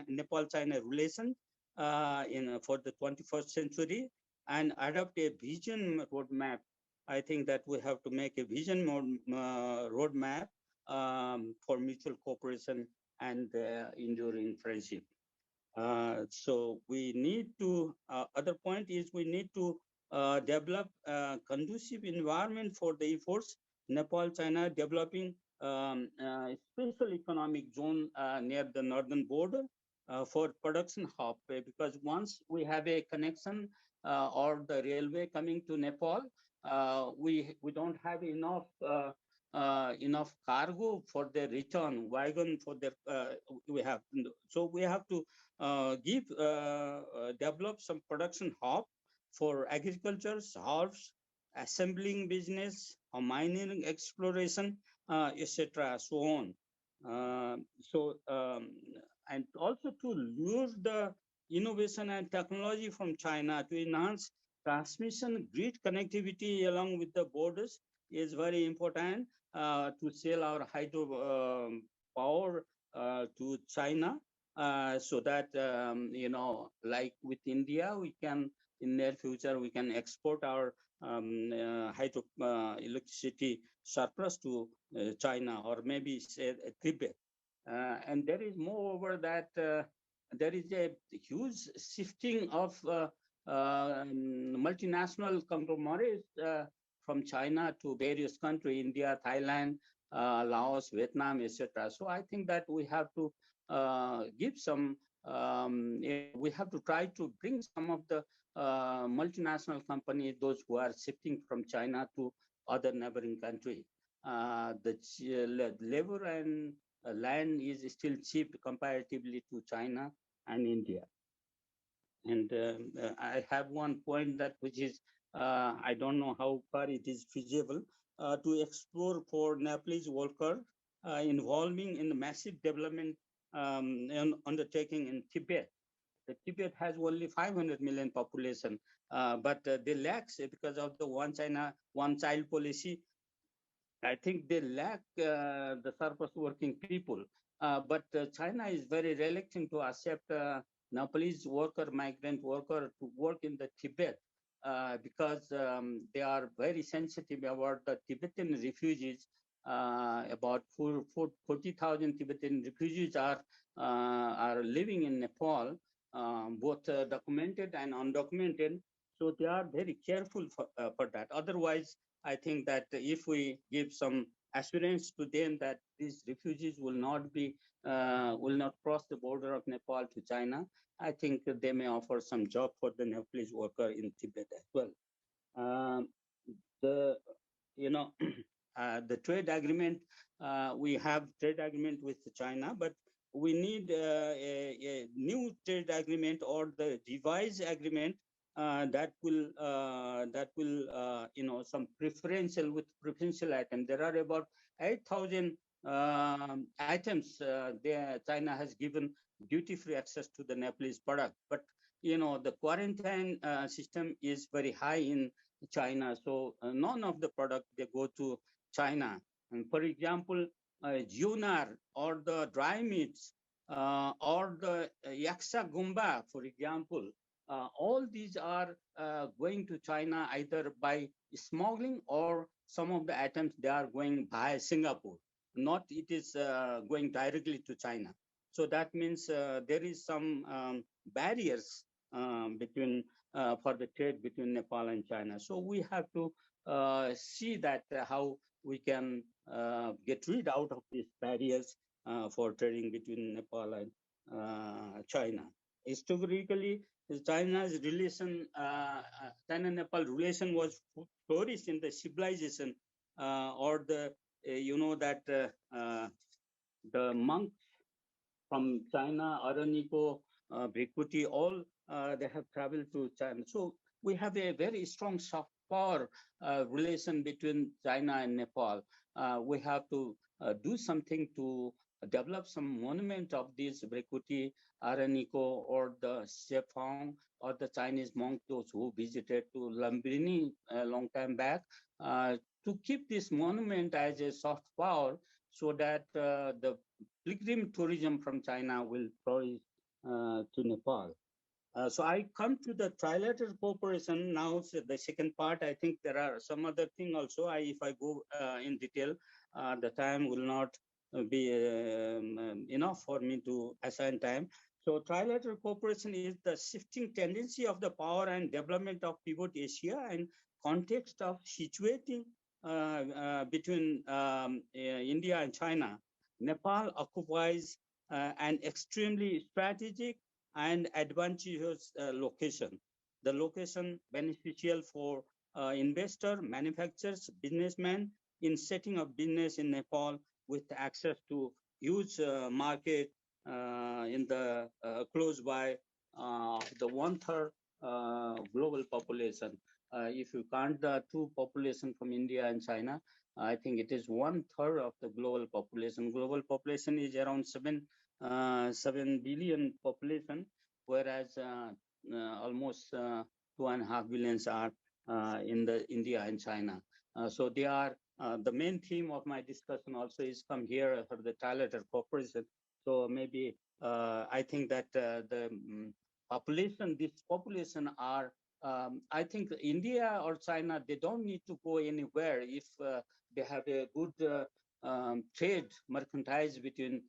Nepal-China relation for the 21st century, and adopt a vision roadmap. I think that we have to make a vision roadmap for mutual cooperation and enduring friendship. So we need to, other point is we need to develop a conducive environment for the efforts. Nepal, China developing special economic zone near the northern border for production hub, because once we have a connection or the railway coming to Nepal, we don't have enough enough cargo for their return wagon for their we have, so we have to develop some production hub for agriculture, herbs, assembling business, mining exploration, etc. So on. And also to use the innovation and technology from China to enhance transmission grid connectivity along with the borders is very important to sell our hydro power to China, so that like with India, we can in near future we can export our hydro electricity surplus to China, or maybe say Tibet. And there is moreover that there is a huge shifting of multinational conglomerates from China to various countries, India, Thailand, Laos, Vietnam, etc. So I think that we have to give some, we have to try to bring some of the multinational companies, those who are shifting from China to other neighboring countries. The labor and land is still cheap comparatively to China and India. And I have one point that which is, I don't know how far it is feasible to explore for Nepalese worker involving in the massive development undertaking in Tibet. The Tibet has only 500 million population, but they lack, because of the one China, one child policy, I think they lack the surplus working people. But China is very reluctant to accept Nepalese worker, migrant worker to work in the Tibet because they are very sensitive about the Tibetan refugees. About 40,000 Tibetan refugees are living in Nepal, both documented and undocumented. So they are very careful for that. Otherwise, I think that if we give some assurance to them that these refugees will not cross the border of Nepal to China, I think they may offer some job for the Nepalese worker in Tibet as well. The the trade agreement, we have trade agreement with China, but we need a new trade agreement or the revised agreement that will some preferential with preferential items. There are about 8,000 items China has given duty-free access to the Nepalese product, but the quarantine system is very high in China, so none of the product they go to China. And for example, Junar or the dry meats or the yaksa gumba, for example, all these are going to China either by smuggling, or some of the items they are going via Singapore. Not it is going directly to China. So that means there is some barriers between for the trade between Nepal and China. So we have to see that how we can get rid out of these barriers for trading between Nepal and China. Historically, China's relation, China-Nepal relation was flourished in the civilization, or the that the monks from China, Araniko, Bhikhuti, all they have traveled to China. So we have a very strong soft power relation between China and Nepal. We have to do something to develop some monument of these Bhikhuti, Araniko, or the Shefang, or the Chinese monk, those who visited to Lumbini a long time back, to keep this monument as a soft power, so that the pilgrim tourism from China will flourish to Nepal. So I come to the Trilateral Cooperation now. So the second part, I think there are some other thing also. If I go in detail, the time will not be enough for me to assign time. So Trilateral Cooperation is the shifting tendency of the power and development of pivot Asia, and context of situating between India and China. Nepal occupies an extremely strategic and advantageous location. The location beneficial for investor, manufacturers, businessmen in setting up business in Nepal with access to huge market in the close by the 1/3 global population. If you count the two population from India and China, I think it is 1/3 of the global population. Global population is around 7 billion population, whereas almost 2.5 billions are in the India and China. So they are the main theme of my discussion also is come here for the Trilateral Cooperation. So maybe I think that the population, this population are, I think India or China, they don't need to go anywhere if they have a good trade, mercantile between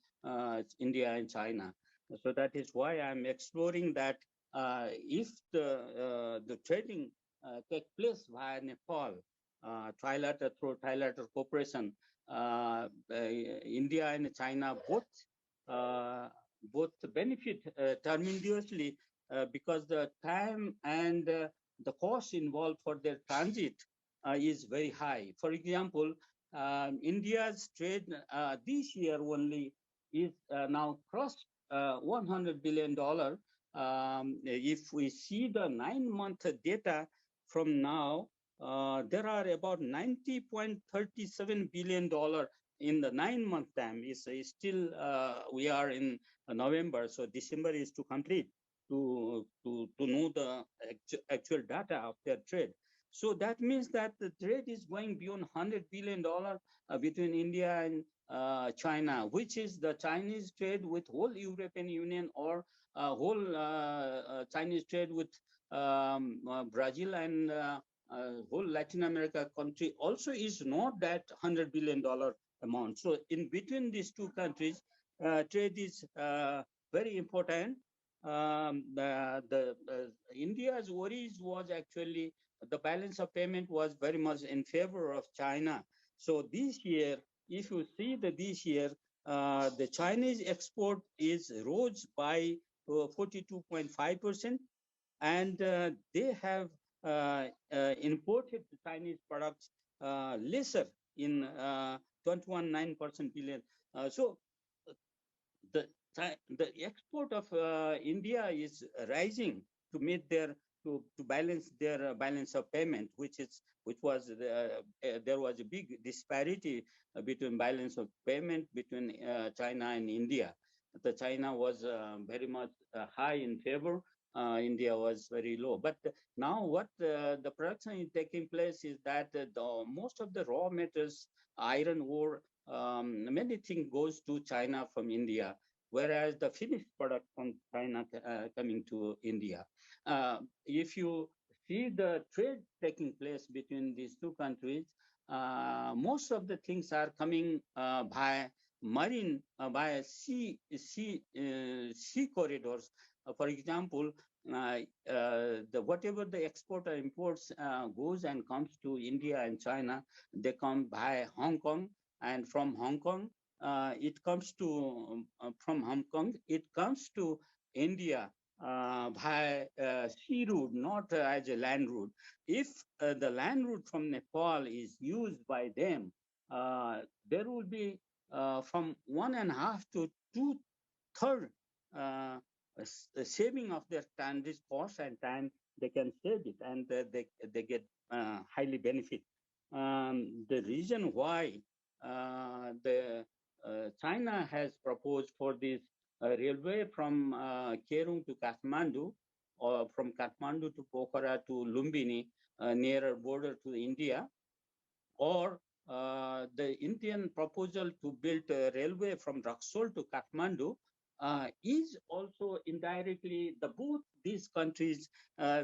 India and China. So that is why I'm exploring that if the trading take place via Nepal, through Trilateral Cooperation, India and China both benefit tremendously because the time and the cost involved for their transit is very high. For example, India's trade this year only is now crossed $100 billion. If we see the 9-month data from now, there are about $90.37 billion in the 9-month time. Is still we are in November, so December is to complete to know the actual data of their trade. So that means that the trade is going beyond $100 billion between India and China, which is the Chinese trade with whole European Union or whole Chinese trade with Brazil and whole Latin America country also is not that $100 billion amount. So in between these two countries, trade is very important. India's worries was actually the balance of payment was very much in favor of China. So this year, if you see that this year, the Chinese export is rose by 42.5%, and they have imported the Chinese products lesser in 21.9% billion. So the export of India is rising to meet their to balance their balance of payment, which was there was a big disparity between balance of payment between China and India. The China was very much high in favor. India was very low. But now what the production is taking place is that most of the raw materials, iron ore, many things goes to China from India, whereas the finished product from China coming to India. If you see the trade taking place between these two countries, most of the things are coming by marine, by sea corridors. For example, whatever the exporter imports goes and comes to India and China, they come by Hong Kong, and from Hong Kong it comes to India by sea route, not as a land route. If the land route from Nepal is used by them, there will be from 1.5 to 2/3 saving of their transit cost and time. They can save it, and they get highly benefit. The reason why the China has proposed for this railway from Kerung to Kathmandu, or from Kathmandu to Pokhara to Lumbini, nearer border to India, or the Indian proposal to build a railway from Raxol to Kathmandu is also indirectly both these countries,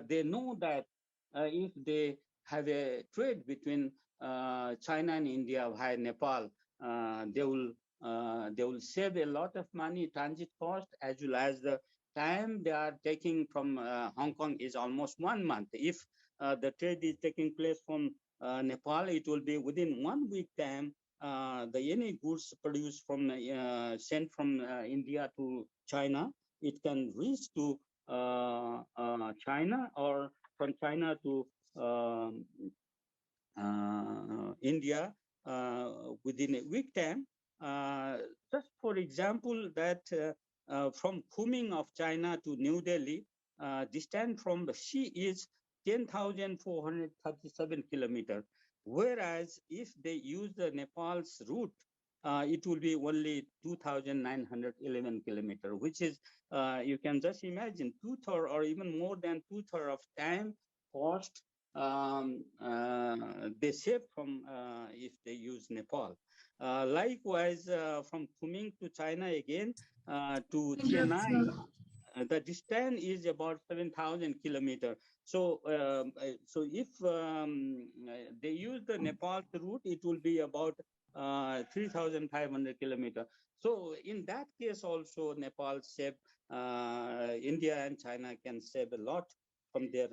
they know that if they have a trade between China and India via Nepal, they will save a lot of money, transit cost, as well as the time they are taking from Hong Kong is almost 1 month. If the trade is taking place from Nepal, it will be within 1 week time. Any goods produced from sent from India to China, it can reach to China, or from China to India within a week time. Just for example, that from Kunming of China to New Delhi, distance from the sea is 10,437 kilometers. Whereas if they use the Nepal's route, it will be only 2,911 kilometers, which is, you can just imagine, 2/3 or even more than 2/3 of time, cost, they save from if they use Nepal. Likewise, from Kunming to China again to Chennai, the distance is about 7,000 kilometers. So, if they use the Nepal route, it will be about 3,500 kilometers. So, in that case, also Nepal save, India and China can save a lot from their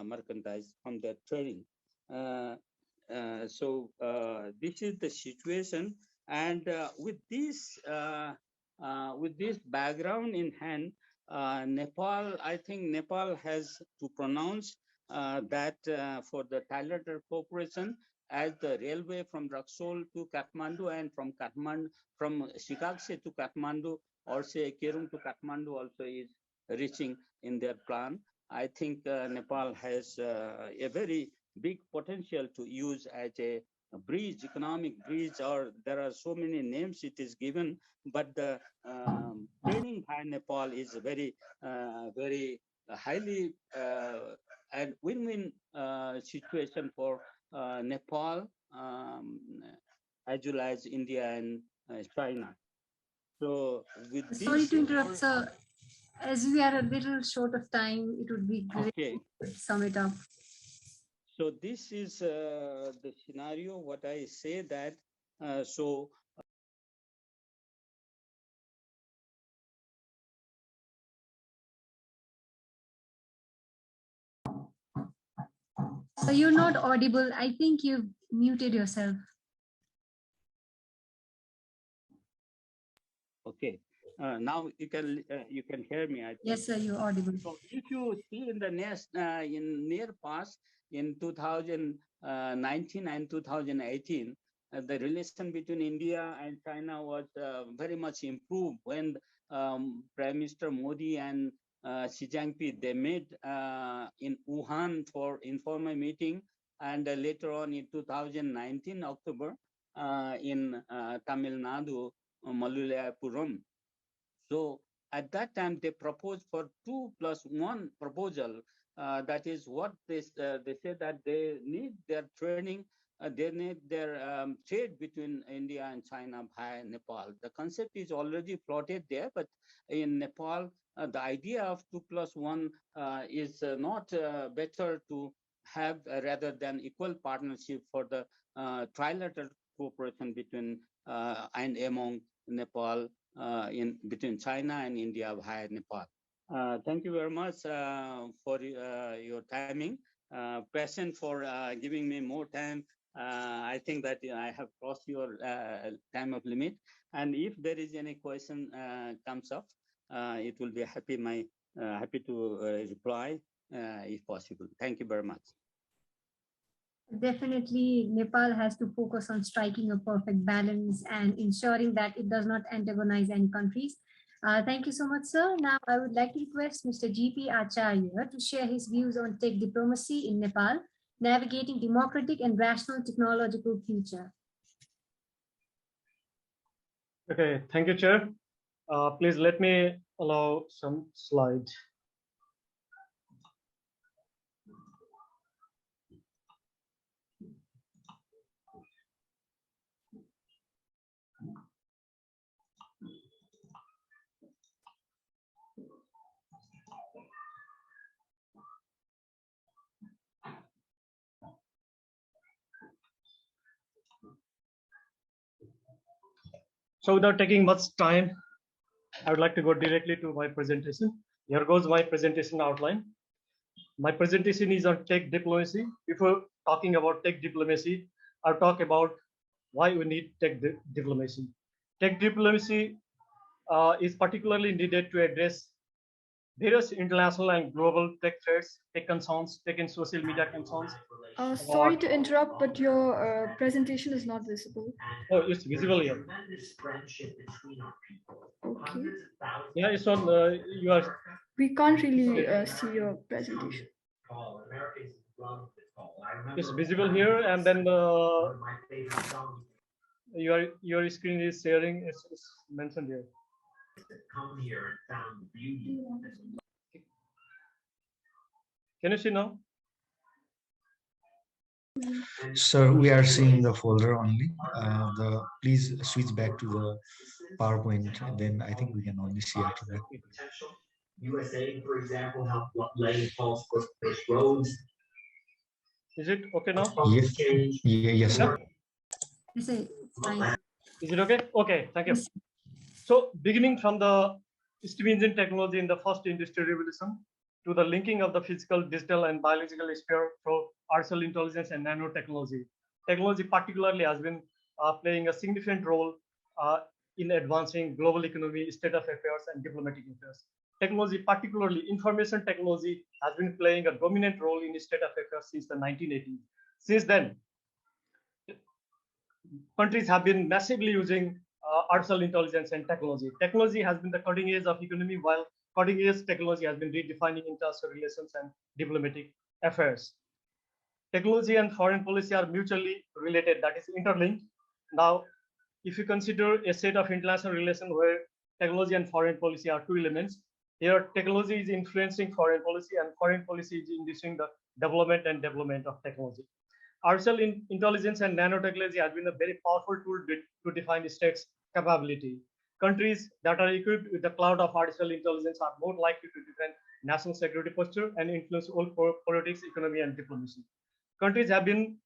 merchandise, from their trading. So, this is the situation, and with this background in hand, Nepal, I think Nepal has to pronounce that for the Trilateral Cooperation, as the railway from Raksol to Kathmandu and from Shikagse to Kathmandu, or say Kerung to Kathmandu also is reaching in their plan. I think Nepal has a very big potential to use as a bridge, economic bridge, or there are so many names it is given, but the training by Nepal is very, very highly and win-win situation for Nepal as well as India and China. So with Sorry this, to interrupt, sir. As we are a little short of time, it would be great to sum it up. So this is the scenario. What I say that so. So you're not audible. I think you've muted yourself. Okay. Now you can hear me. I think. Yes, sir. You're audible. So if you see in the near past in 2019 and 2018, the relation between India and China was very much improved when Prime Minister Modi and Xi Jinping they met in Wuhan for informal meeting, and later on in 2019 October in Tamil Nadu, Maluyapuram. So at that time, they proposed for 2+1 proposal. That is what they said that they need their training, they need their trade between India and China via Nepal. The concept is already plotted there, but in Nepal, the idea of 2+1 is not better to have rather than equal partnership for the trilateral cooperation between and among Nepal, in between China and India via Nepal. Thank you very much for your timing. Patient for giving me more time. I think that I have crossed your time of limit. And if there is any question comes up, it will be happy to reply if possible. Thank you very much. Definitely, Nepal has to focus on striking a perfect balance and ensuring that it does not antagonize any countries. Thank you so much, sir. Now, I would like to request Mr. G.P. Acharya to share his views on tech diplomacy in Nepal, navigating democratic and rational technological future. Okay, thank you, Chair. Please let me allow some slides. So without taking much time, I would like to go directly to my presentation. Here goes my presentation outline. My presentation is on tech diplomacy. Before talking about tech diplomacy, I'll talk about why we need tech diplomacy. Tech diplomacy is particularly needed to address various international and global tech threats, tech concerns, tech and social media concerns. Sorry to interrupt, but your presentation is not visible. Oh, it's visible here. Okay. Yeah, it's on. You are. We can't really see your presentation. It's visible here, and then your screen is sharing. It's mentioned here. Can you see now? Sir, we are seeing the folder only. Please switch back to the PowerPoint. Then I think we can only see after that. USA, for example, helped lay false roads. Is it okay now? Yes, yes, sir. Is it fine? Is it okay? Okay, thank you. So, beginning from the steam engine technology in the first industrial revolution to the linking of the physical, digital, and biological sphere through artificial intelligence and nanotechnology. Technology particularly has been playing a significant role in advancing global economy, state of affairs, and diplomatic affairs. Technology, particularly information technology, has been playing a dominant role in state of affairs since the 1980s. Since then, countries have been massively using artificial intelligence and technology. Technology has been the cutting edge of economy, while cutting edge technology has been redefining international relations and diplomatic affairs. Technology and foreign policy are mutually related, that is interlinked. Now, if you consider a set of international relations where technology and foreign policy are two elements, here technology is influencing foreign policy and foreign policy is inducing the development of technology. Artificial intelligence and nanotechnology has been a very powerful tool to define states' capability. Countries that are equipped with the cloud of artificial intelligence are more likely to defend national security posture and influence all politics, economy, and diplomacy. Countries have been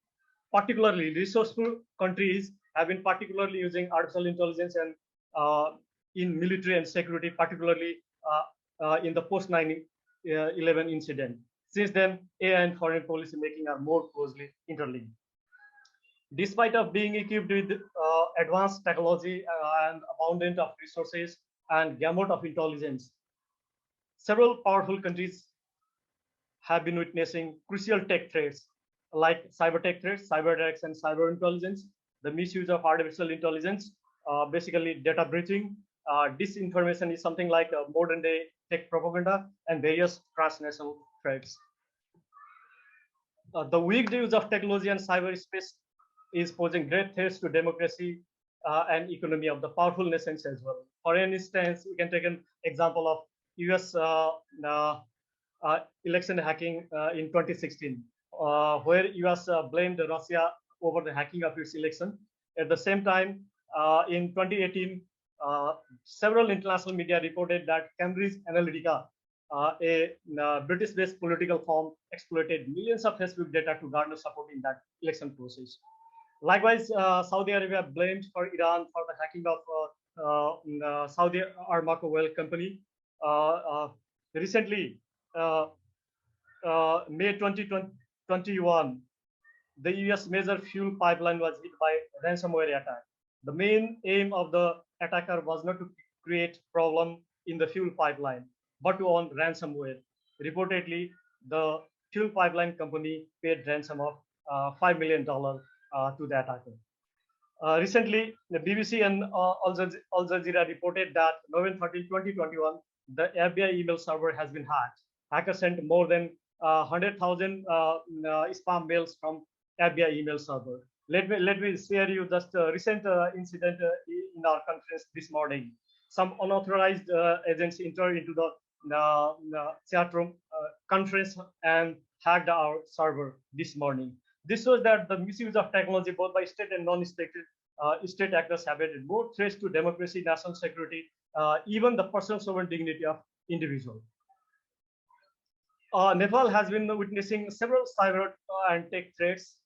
particularly resourceful countries have been particularly using artificial intelligence and in military and security, particularly in the post 9/11 incident. Since then, AI and foreign policy making are more closely interlinked. Despite of being equipped with advanced technology and abundance of resources and gamut of intelligence, several powerful countries have been witnessing crucial tech threats like cyber tech threats, cyber attacks, and cyber intelligence, the misuse of artificial intelligence, basically data breaching. Disinformation is something like modern day tech propaganda and various transnational threats. The weak use of technology and cyberspace is posing great threats to democracy and economy of the powerful nations as well. For instance, we can take an example of US election hacking in 2016, where US blamed Russia over the hacking of its election. At the same time, in 2018, several international media reported that Cambridge Analytica, a British-based political firm, exploited millions of Facebook data to garner support in that election process. Likewise, Saudi Arabia blamed for Iran for the hacking of Saudi Aramco oil company. Recently, May 2021, the US major fuel pipeline was hit by ransomware attack. The main aim of the attacker was not to create problem in the fuel pipeline, but to own ransomware. Reportedly, the fuel pipeline company paid ransom of $5 million to the attacker. Recently, the BBC and Al Jazeera reported that November 13, 2021, the FBI email server has been hacked. Hackers sent more than 100,000 spam mails from FBI email server. Let me share you just a recent incident in our conference this morning. Some unauthorized agents entered into the chat room conference and hacked our server this morning. This shows that the misuse of technology, both by state and non-state state actors, have added more threats to democracy, national security, even the personal sovereign dignity of individual. Nepal has been witnessing several cyber and tech threats.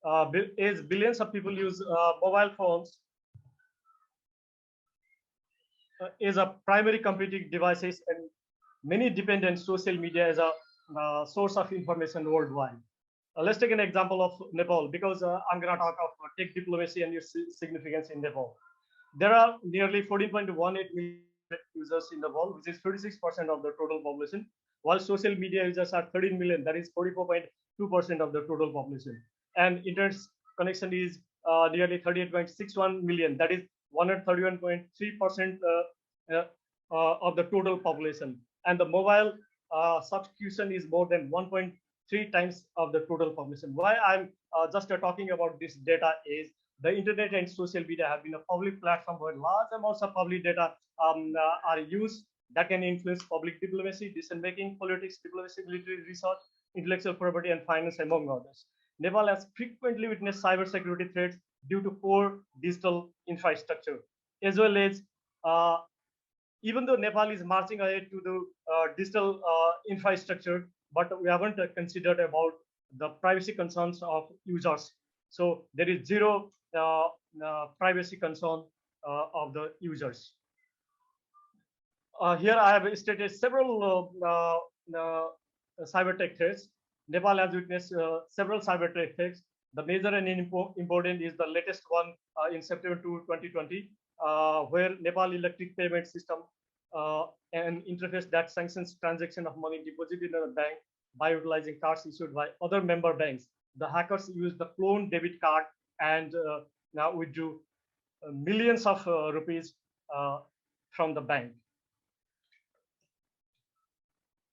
As billions of people use mobile phones as a primary computing devices, and many depend on social media as a source of information worldwide. Let's take an example of Nepal, because I'm going to talk of tech diplomacy and its significance in Nepal. There are nearly 14.18 million users in the world, which is 36% of the total population, while social media users are 13 million, that is 44.2% of the total population. And internet connection is nearly 38.61 million, that is 131.3% of the total population. And the mobile subscription is more than 1.3 times of the total population. Why I'm just talking about this data is the internet and social media have been a public platform where large amounts of public data are used that can influence public diplomacy, decision-making, politics, diplomacy, military research, intellectual property, and finance, among others. Nepal has frequently witnessed cybersecurity threats due to poor digital infrastructure, as well as even though Nepal is marching ahead to the digital infrastructure, but we haven't considered about the privacy concerns of users. So there is zero privacy concern of the users. Here I have stated several cyber tech threats. Nepal has witnessed several cyber tech threats. The major and important is the latest one in September 2020, where Nepal electric payment system an interface that sanctions transaction of money deposited in a bank by utilizing cards issued by other member banks. The hackers used the cloned debit card and now withdrew millions of rupees from the bank.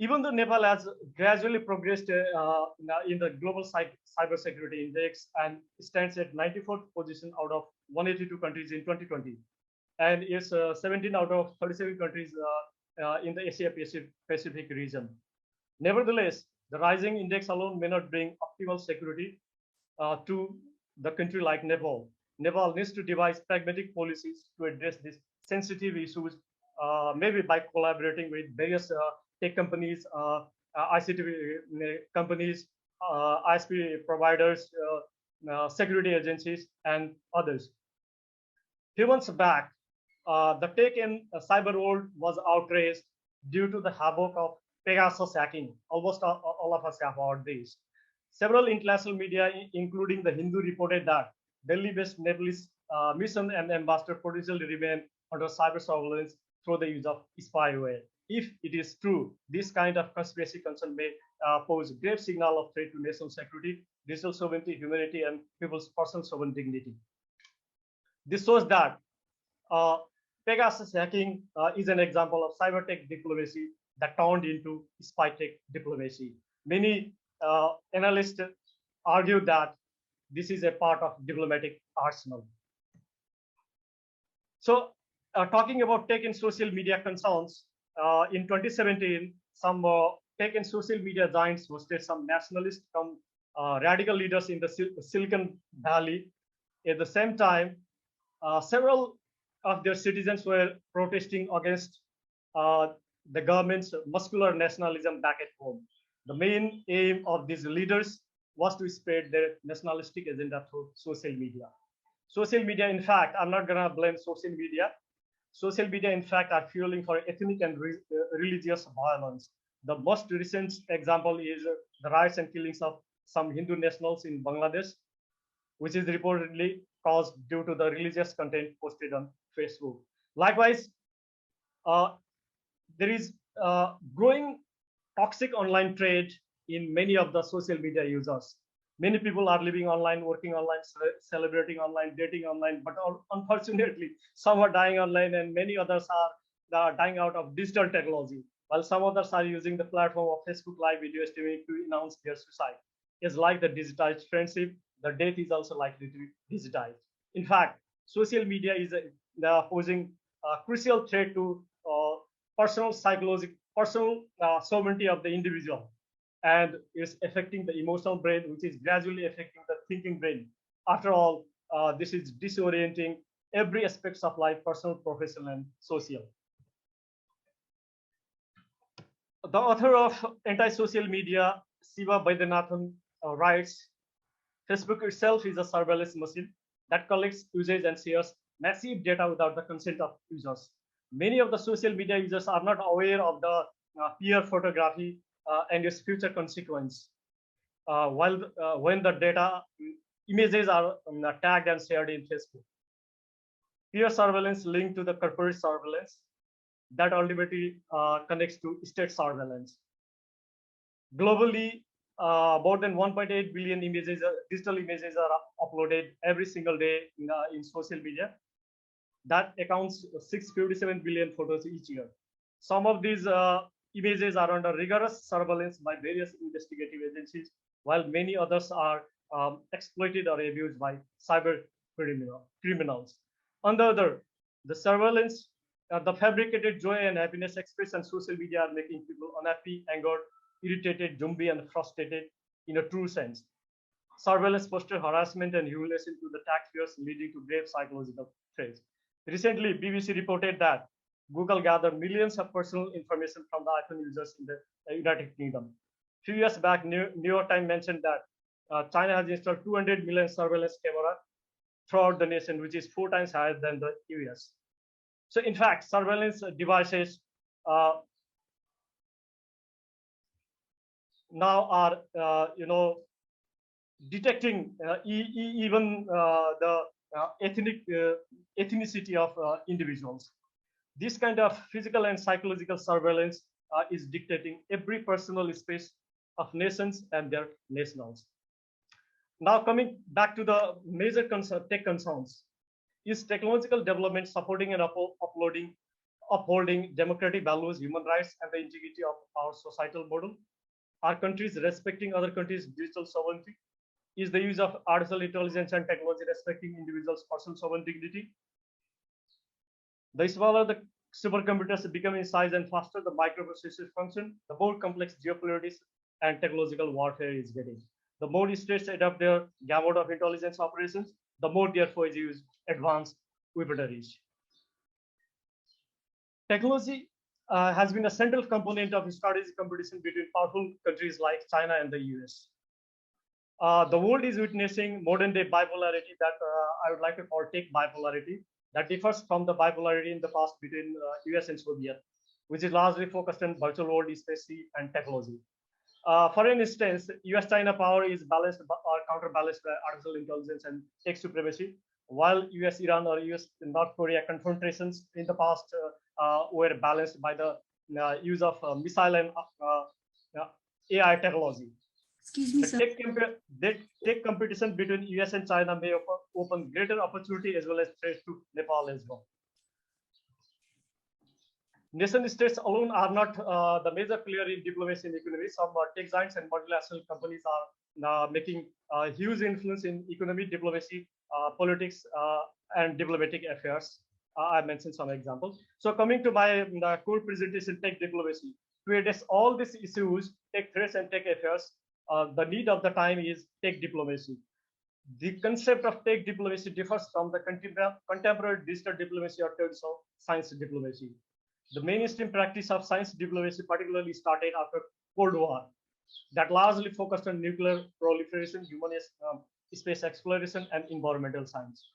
Even though Nepal has gradually progressed in the global cybersecurity index and stands at 94th position out of 182 countries in 2020, and is 17 out of 37 countries in the Asia Pacific region. Nevertheless, the rising index alone may not bring optimal security to the country like Nepal. Nepal needs to devise pragmatic policies to address these sensitive issues, maybe by collaborating with various tech companies, ICT companies, ISP providers, security agencies, and others. Few months back, the tech and cyber world was outraged due to the havoc of Pegasus hacking. Almost all of us have heard this. Several international media, including the Hindu, reported that Delhi-based Nepalese mission and ambassador potentially remain under cyber surveillance through the use of spyware. If it is true, this kind of conspiracy concern may pose grave signal of threat to national security, digital sovereignty, humanity, and people's personal sovereign dignity. This shows that Pegasus hacking is an example of cyber tech diplomacy that turned into spy tech diplomacy. Many analysts argue that this is a part of diplomatic arsenal. So, talking about tech and social media concerns, in 2017, some tech and social media giants hosted some nationalist, radical leaders in the Silicon Valley. At the same time, several of their citizens were protesting against the government's muscular nationalism back at home. The main aim of these leaders was to spread their nationalistic agenda through social media. Social media, in fact, I'm not going to blame social media. Social media, in fact, are fueling for ethnic and religious violence. The most recent example is the riots and killings of some Hindu nationals in Bangladesh, which is reportedly caused due to the religious content posted on Facebook. Likewise, there is growing toxic online trade in many of the social media users. Many people are living online, working online, celebrating online, dating online, but unfortunately, some are dying online and many others are dying out of digital technology, while some others are using the platform of Facebook Live video streaming to announce their suicide. It's like the digitized friendship, the death is also likely to be digitized. In fact, social media is posing a crucial threat to personal sovereignty of the individual, and is affecting the emotional brain, which is gradually affecting the thinking brain. After all, this is disorienting every aspects of life, personal, professional, and social. The author of Anti-Social Media, Siva Vaidyanathan, writes, Facebook itself is a surveillance machine that collects usage and shares massive data without the consent of users. Many of the social media users are not aware of the peer photography and its future consequence. When the data images are tagged and shared in Facebook. Peer surveillance linked to the corporate surveillance that ultimately connects to state surveillance. Globally, more than 1.8 billion images, digital images are uploaded every single day in social media. That accounts 657 billion photos each year. Some of these images are under rigorous surveillance by various investigative agencies, while many others are exploited or abused by cyber criminals. On the other, the surveillance, the fabricated joy and happiness expressed on social media are making people unhappy, angered, irritated, jumpy, and frustrated in a true sense. Surveillance fosters harassment and humiliation to the taxpayers, leading to grave psychological threats. Recently, BBC reported that Google gathered millions of personal information from the iPhone users in the United Kingdom. A few years back, New York Times mentioned that China has installed 200 million surveillance cameras throughout the nation, which is 4 times higher than the US. So, in fact, surveillance devices now are, detecting even the ethnicity of individuals. This kind of physical and psychological surveillance is dictating every personal space of nations and their nationals. Now coming back to the major tech concerns, is technological development supporting and upholding democratic values, human rights, and the integrity of our societal model? Are countries respecting other countries' digital sovereignty? Is the use of artificial intelligence and technology respecting individuals' personal sovereign dignity? The smaller the supercomputers become in size and faster the microprocessors function, the more complex geopolitics and technological warfare is getting. The more states adopt their gamut of intelligence operations, the more therefore is used advanced weaponry. Technology has been a central component of strategic competition between powerful countries like China and the US. The world is witnessing modern day bipolarity that I would like to call tech bipolarity, that differs from the bipolarity in the past between US and Soviet, which is largely focused on virtual world, space, and technology. For instance, US-China power is balanced or counterbalanced by artificial intelligence and tech supremacy, while US-Iran or US-North Korea confrontations in the past were balanced by the use of missile and AI technology. Excuse me, sir. The tech competition between US and China may open greater opportunity as well as threats to Nepal as well. Nation states alone are not the major player in diplomacy and economy. Some tech giants and multinational companies are making huge influence in economy, diplomacy, politics, and diplomatic affairs. I mentioned some examples. So coming to my core presentation, tech diplomacy. To address all these issues, tech threats and tech affairs, the need of the time is tech diplomacy. The concept of tech diplomacy differs from the contemporary digital diplomacy or traditional science diplomacy. The mainstream practice of science diplomacy particularly started after Cold War, that largely focused on nuclear proliferation, human space exploration, and environmental science.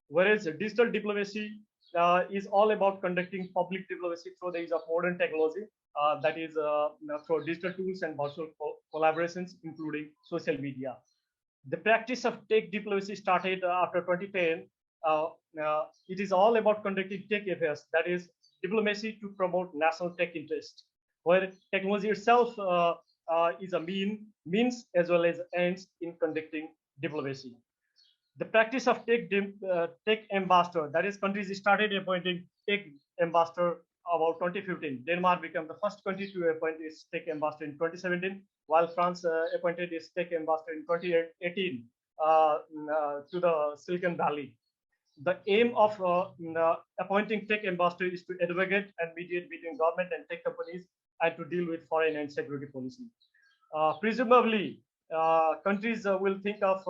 Whereas digital diplomacy is all about conducting public diplomacy through the use of modern technology, that is through digital tools and virtual collaborations, including social media. The practice of tech diplomacy started after 2010. It is all about conducting tech affairs, that is diplomacy to promote national tech interest, where technology itself is a means as well as ends in conducting diplomacy. The practice of tech ambassador, that is countries started appointing tech ambassador about 2015. Denmark became the first country to appoint its tech ambassador in 2017, while France appointed its tech ambassador in 2018 to the Silicon Valley. The aim of appointing tech ambassador is to advocate and mediate between government and tech companies and to deal with foreign and security policy. Presumably, countries will think of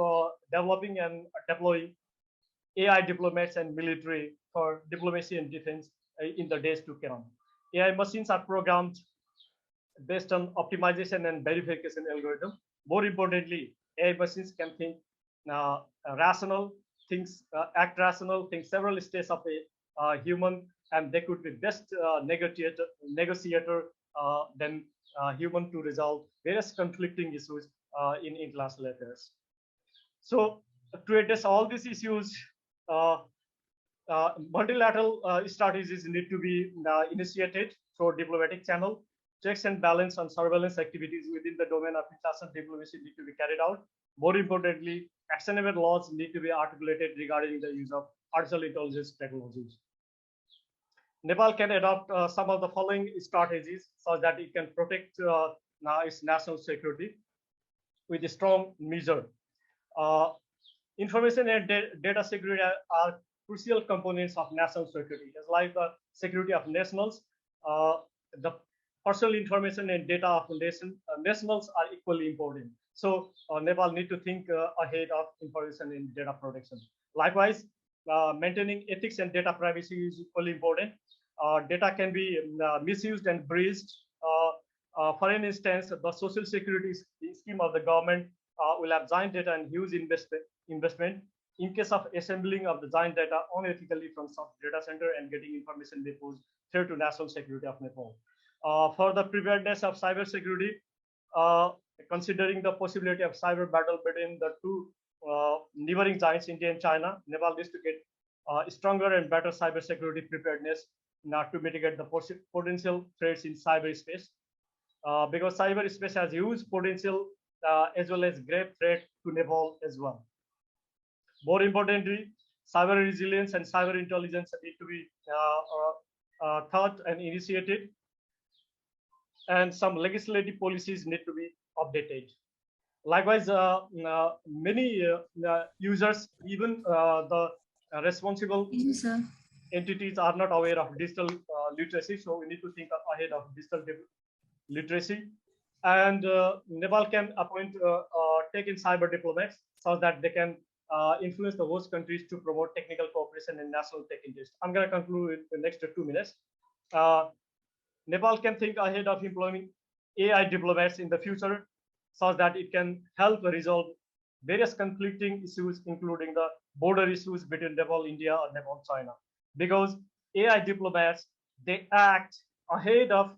developing and deploying AI diplomats and military for diplomacy and defense in the days to come. AI machines are programmed based on optimization and verification algorithm. More importantly, AI machines can think rational, act rational, think several states of a human, and they could be best negotiator than human to resolve various conflicting issues in international affairs. So to address all these issues, multilateral strategies need to be initiated through diplomatic channel. Checks and balance on surveillance activities within the domain of international diplomacy need to be carried out. More importantly, actionable laws need to be articulated regarding the use of artificial intelligence technologies. Nepal can adopt some of the following strategies so that it can protect its national security with a strong measure. Information and data security are crucial components of national security. As like the security of nationals, the personal information and data of nationals are equally important. So Nepal need to think ahead of information and data protection. Likewise, maintaining ethics and data privacy is equally important. Data can be misused and breached. For instance, the social security scheme of the government will have giant data and huge investment. In case of assembling of the giant data unethically from some data center and getting information may pose threat to national security of Nepal. For the preparedness of cyber security, considering the possibility of cyber battle between the two neighboring giants, India and China, Nepal needs to get stronger and better cyber security preparedness not to mitigate the potential threats in cyberspace. Because cyberspace has huge potential as well as grave threat to Nepal as well. More importantly, cyber resilience and cyber intelligence need to be thought and initiated, and some legislative policies need to be updated. Likewise, many users, even the responsible entities, are not aware of digital literacy. So we need to think ahead of digital literacy. And Nepal can appoint tech and cyber diplomats so that they can influence the host countries to promote technical cooperation and national tech interest. I'm going to conclude in the next 2 minutes. Nepal can think ahead of employing AI diplomats in the future so that it can help resolve various conflicting issues, including the border issues between Nepal, India, or Nepal, China. Because AI diplomats, they act ahead of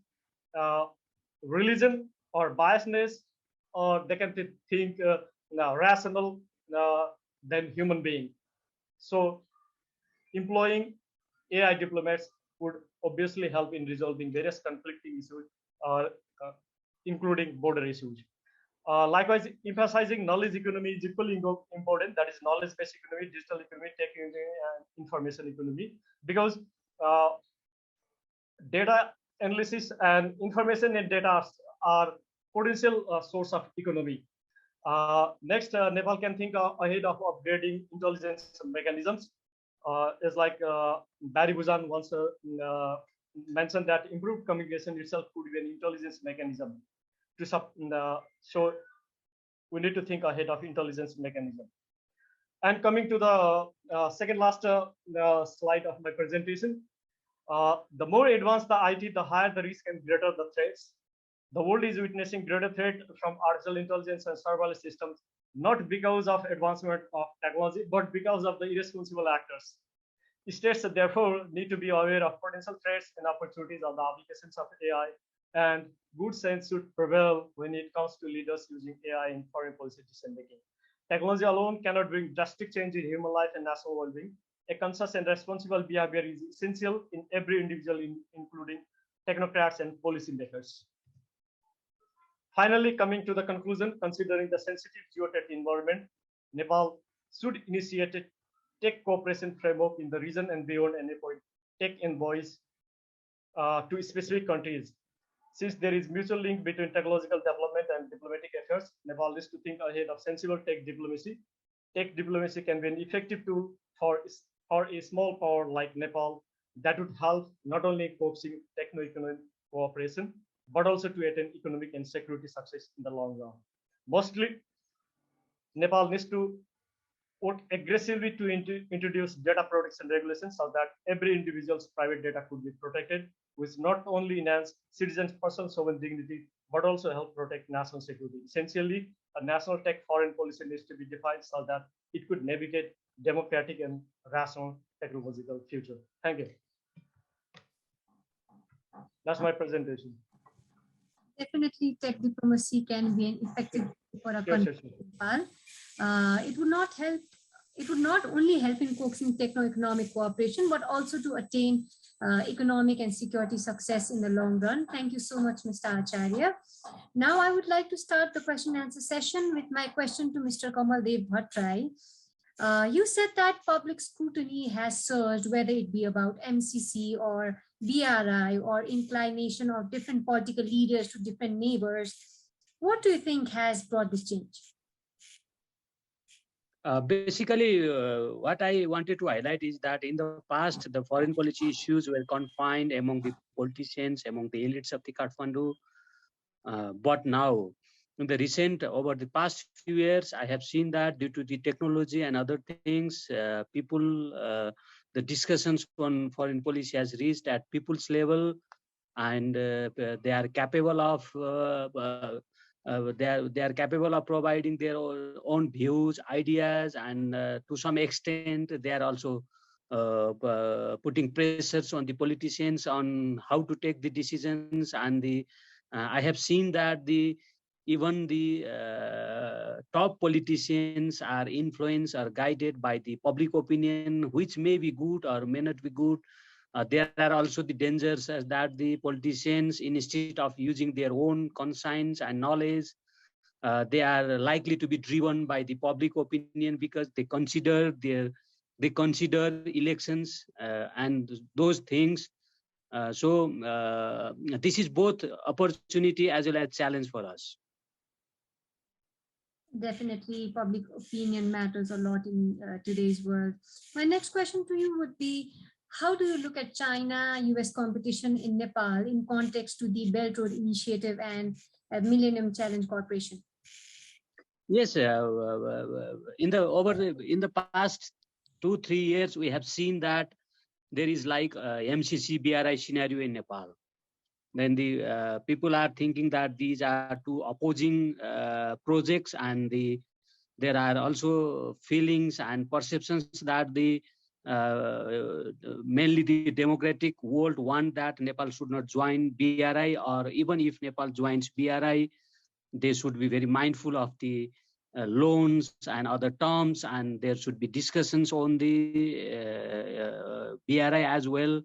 religion or biasness, or they can think rational than human being. So employing AI diplomats would obviously help in resolving various conflicting issues, including border issues. Likewise, emphasizing knowledge economy is equally important. That is knowledge-based economy, digital economy, tech economy, and information economy. Because data analysis and information and data are potential source of economy. Next, Nepal can think ahead of upgrading intelligence mechanisms. It's like Barry Buzan once mentioned that improved communication itself could be an intelligence mechanism. So we need to think ahead of intelligence mechanism. And coming to the second last slide of my presentation, the more advanced the IT, the higher the risk and greater the threats. The world is witnessing greater threat from artificial intelligence and surveillance systems, not because of advancement of technology, but because of the irresponsible actors. States, therefore, need to be aware of potential threats and opportunities of the applications of AI, and good sense should prevail when it comes to leaders using AI in foreign policy decision-making. Technology alone cannot bring drastic change in human life and national well-being. A conscious and responsible behavior is essential in every individual, including technocrats and policymakers. Finally, coming to the conclusion, considering the sensitive geotech environment, Nepal should initiate a tech cooperation framework in the region and beyond, and appoint tech envoys to specific countries. Since there is mutual link between technological development and diplomatic efforts, Nepal needs to think ahead of sensible tech diplomacy. Tech diplomacy can be an effective tool for a small power like Nepal that would help not only coaxing techno-economic cooperation, but also to attain economic and security success in the long run. Mostly, Nepal needs to work aggressively to introduce data protection regulations so that every individual's private data could be protected, which not only enhance citizens' personal sovereign dignity, but also help protect national security. Essentially, a national tech foreign policy needs to be defined so that it could navigate democratic and rational technological future. Thank you. That's my presentation. Definitely, tech diplomacy can be an effective for a country. It would not help. It would not only help in coaxing techno-economic cooperation, but also to attain economic and security success in the long run. Thank you so much, Mr. Acharya. Now, I would like to start the question and answer session with my question to Mr. Kamal Bhattarai. You said that public scrutiny has surged, whether it be about MCC or BRI or inclination of different political leaders to different neighbors. What do you think has brought this change? Basically, what I wanted to highlight is that in the past, the foreign policy issues were confined among the politicians, among the elites of the Kathmandu. But now, in the over the past few years, I have seen that due to the technology and other things, the discussions on foreign policy has reached at people's level, and they are capable of they are capable of providing their own views, ideas, and to some extent they are also putting pressures on the politicians on how to take the decisions. And I have seen that even the top politicians are influenced or guided by the public opinion, which may be good or may not be good. There are also the dangers that the politicians, instead of using their own conscience and knowledge, they are likely to be driven by the public opinion because they consider elections and those things. This is both opportunity as well as challenge for us. Definitely, public opinion matters a lot in today's world. My next question to you would be, how do you look at China-US competition in Nepal in context to the Belt Road Initiative and Millennium Challenge Corporation? Yes, in the past 2-3 years, we have seen that there is like MCC BRI scenario in Nepal. Then the people are thinking that these are two opposing projects, and there are also feelings and perceptions that mainly the democratic world want that Nepal should not join BRI, or even if Nepal joins BRI, they should be very mindful of the loans and other terms, and there should be discussions on the BRI as well.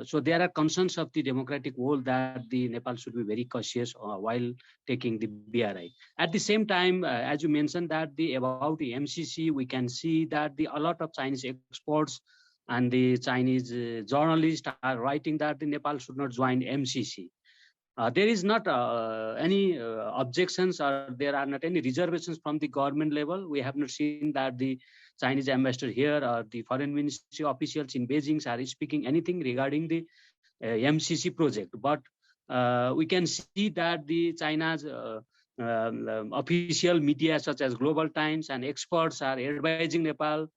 So there are concerns of the democratic world that the Nepal should be very cautious while taking the BRI. At the same time, as you mentioned that about the MCC, we can see that a lot of Chinese experts and the Chinese journalists are writing that the Nepal should not join MCC. There is not any objections, or there are not any reservations from the government level. We have not seen that the Chinese ambassador here or the foreign ministry officials in Beijing are speaking anything regarding the MCC project. But we can see that the China's official media such as Global Times and experts are advising Nepal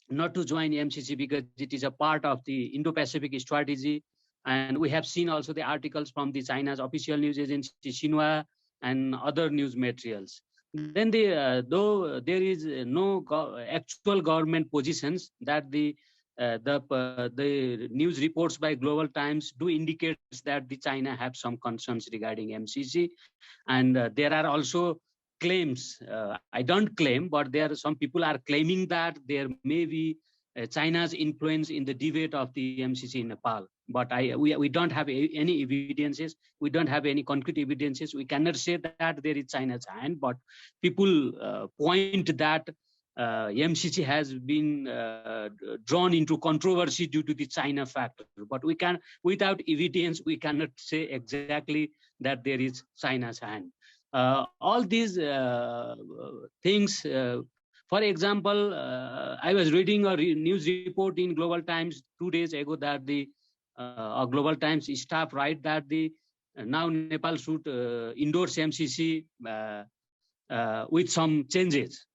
not to join MCC because it is a part of the Indo-Pacific strategy. And we have seen also the articles from the China's official news agency Xinhua and other news materials. Then though there is no actual government positions, that the news reports by Global Times do indicate that the China have some concerns regarding MCC, and there are also claims. I don't claim, but there are some people are claiming that there may be China's influence in the debate of the MCC in Nepal. But we don't have any evidences. We don't have any concrete evidences. We cannot say that there is China's hand, but people point that MCC has been drawn into controversy due to the China factor. But without evidence, we cannot say exactly that there is China's hand. All these things, for example, I was reading a news report in Global Times 2 days ago that the Global Times staff write that now Nepal should endorse MCC with some changes.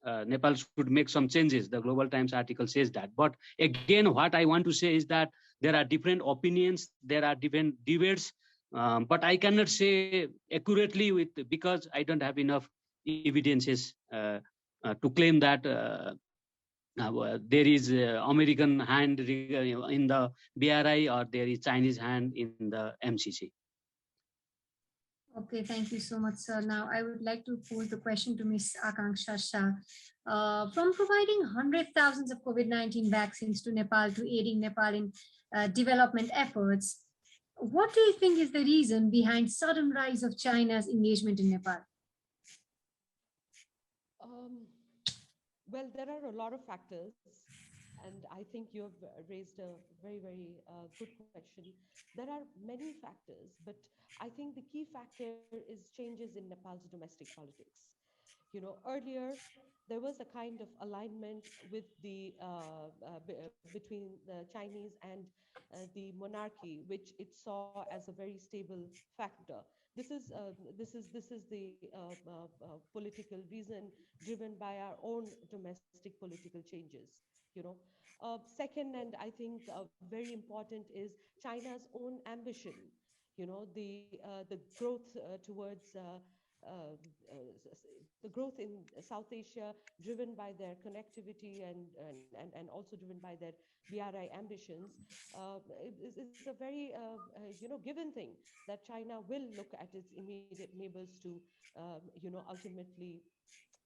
Nepal should make some changes. The Global Times article says that. But again, what I want to say is that there are different opinions, there are different debates, but I cannot say accurately because I don't have enough evidences to claim that there is American hand in the BRI or there is Chinese hand in the MCC. Okay, thank you so much, sir. Now, I would like to pose the question to Ms. Akansha Shah. From providing hundreds of thousands of COVID-19 vaccines to Nepal to aiding Nepal in development efforts, what do you think is the reason behind sudden rise of China's engagement in Nepal? Well, there are a lot of factors, and I think you have raised a very, very good question. There are many factors, but I think the key factor is changes in Nepal's domestic politics. You know, earlier there was a kind of alignment with between the Chinese and the monarchy, which it saw as a very stable factor. This is the political reason driven by our own domestic political changes. You know, second, and I think very important is China's own ambition. You know, the growth towards the growth in South Asia, driven by their connectivity and also driven by their BRI ambitions, is a very given thing that China will look at its immediate neighbors to ultimately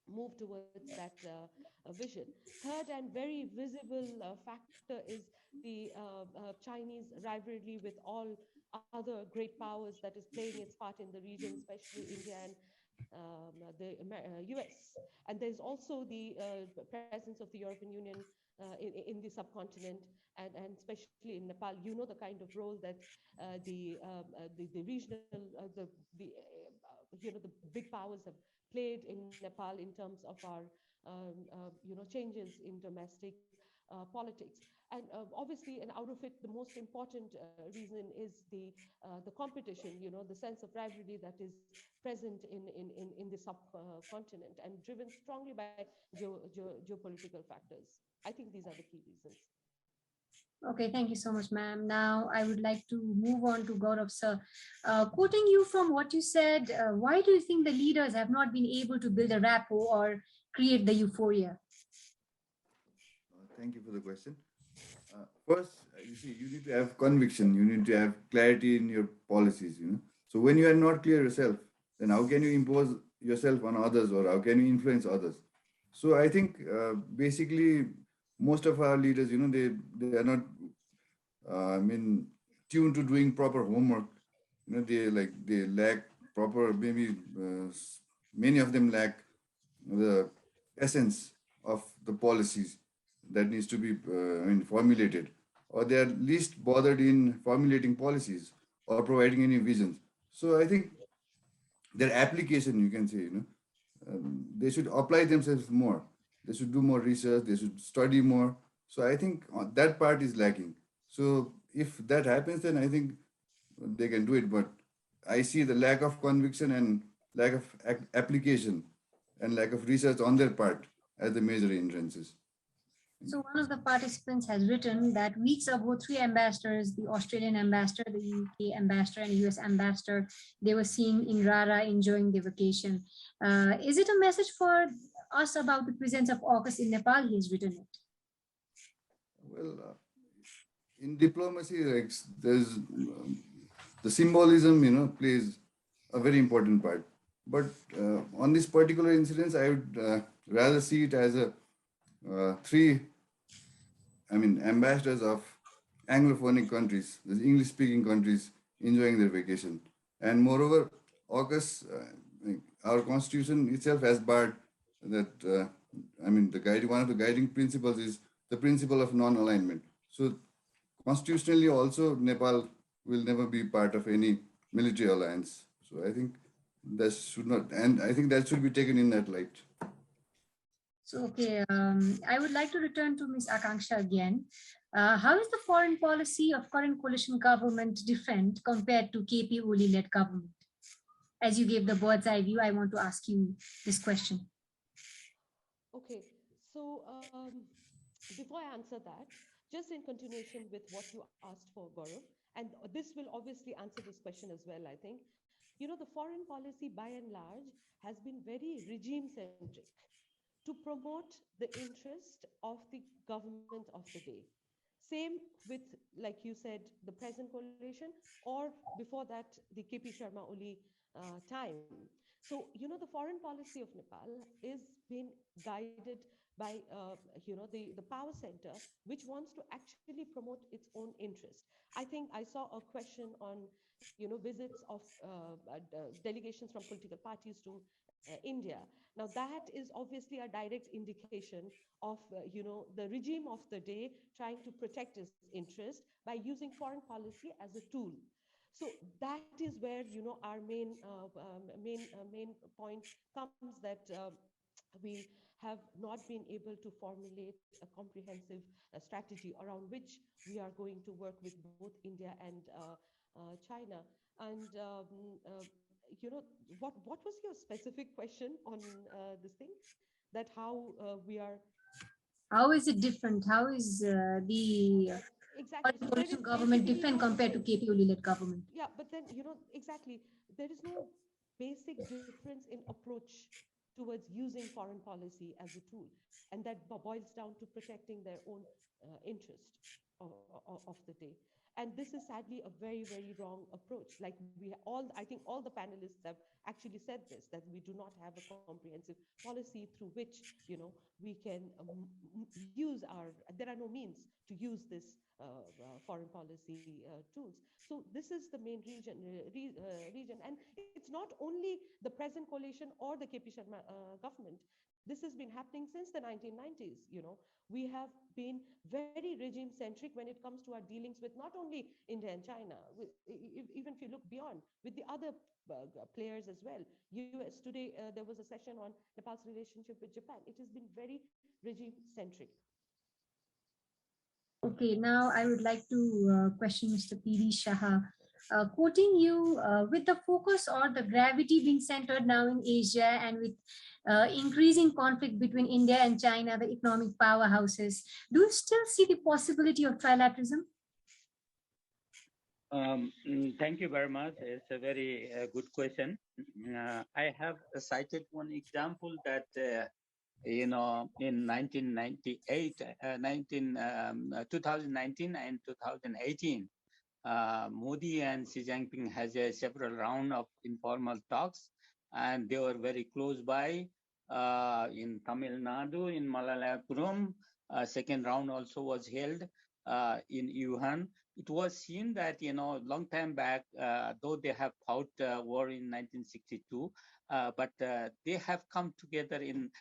move towards that vision. Third and very visible factor is the Chinese rivalry with all other great powers that is playing its part in the region, especially India and US. And there's also the presence of the European Union in the subcontinent, and especially in Nepal. You know the kind of role that the regional, the big powers have played in Nepal in terms of our changes in domestic politics. And obviously, and out of it, the most important reason is the competition, the sense of rivalry that is present in the subcontinent and driven strongly by geopolitical factors. I think these are the key reasons. Okay, thank you so much, ma'am. Now I would like to move on to Gaurav, sir. Quoting you from what you said, why do you think the leaders have not been able to build a rapport or create the euphoria? Thank you for the question. First, you see, you need to have conviction. You need to have clarity in your policies. So when you are not clear yourself, then how can you impose yourself on others, or how can you influence others? So I think basically most of our leaders, they are not, tuned to doing proper homework. They lack proper, maybe many of them lack the essence of the policies that needs to be formulated, or they are least bothered in formulating policies or providing any visions. So I think their application, you can say, they should apply themselves more. They should do more research. They should study more. So I think that part is lacking. So if that happens, then I think they can do it. But I see the lack of conviction and lack of application and lack of research on their part as the major hindrances. So one of the participants has written that weeks ago, three ambassadors, the Australian ambassador, the UK ambassador, and US ambassador, they were seen in Rara enjoying their vacation. Is it a message for us about the presence of AUKUS in Nepal? He has written it. Well, in diplomacy, there's the symbolism, plays a very important part. But on this particular incident, I would rather see it as a three ambassadors of Anglophonic countries, the English-speaking countries, enjoying their vacation. And moreover, AUKUS, our constitution itself has barred that, one of the guiding principles is the principle of non-alignment. So constitutionally also, Nepal will never be part of any military alliance. So I think that should not, and I think that should be taken in that light. So, okay, I would like to return to Ms. Akansha again. How is the foreign policy of current coalition government different compared to KP Oli-led government? As you gave the bird's eye view, I want to ask you this question. Okay, so before I answer that, just in continuation with what you asked for, Gaurav, and this will obviously answer this question as well, I think. The foreign policy by and large has been very regime-centric to promote the interest of the government of the day. Same with, like you said, the present coalition, or before that, the KP Sharma Oli time. So, the foreign policy of Nepal is being guided by, the power center, which wants to actually promote its own interest. I think I saw a question on, visits of delegations from political parties to India. Now, that is obviously a direct indication of, the regime of the day trying to protect its interest by using foreign policy as a tool. So that is where, our main point comes, that we have not been able to formulate a comprehensive strategy around which we are going to work with both India and China. And what was your specific question on this thing? That how we are. How is it different? How is the exactly so coalition government different compared to KP Oli-led government? Yeah, but then exactly, there is no basic difference in approach towards using foreign policy as a tool, and that boils down to protecting their own interest of the day. And this is sadly a very, very wrong approach. Like I think all the panelists have actually said this, that we do not have a comprehensive policy through which, we can use there are no means to use this foreign policy tools. So this is the main region. And it's not only the present coalition or the KP Sharma government. This has been happening since the 1990s. We have been very regime centric when it comes to our dealings with not only India and China, even if you look beyond, with the other players as well. US today, there was a session on Nepal's relationship with Japan. It has been very regime centric. Okay, now I would like to question Mr. P.D. Shah. Quoting you, with the focus or the gravity being centered now in Asia and with increasing conflict between India and China, the economic powerhouses, do you still see the possibility of trilateralism? Thank you very much. It's a very good question. I have cited one example that in 1998, 2019 and 2018, Modi and Xi Jinping has several rounds of informal talks, and they were very close by in Tamil Nadu, in Malayapuram. Second round also was held in Wuhan. It was seen that, long time back, though they have fought war in 1962, but they have come together in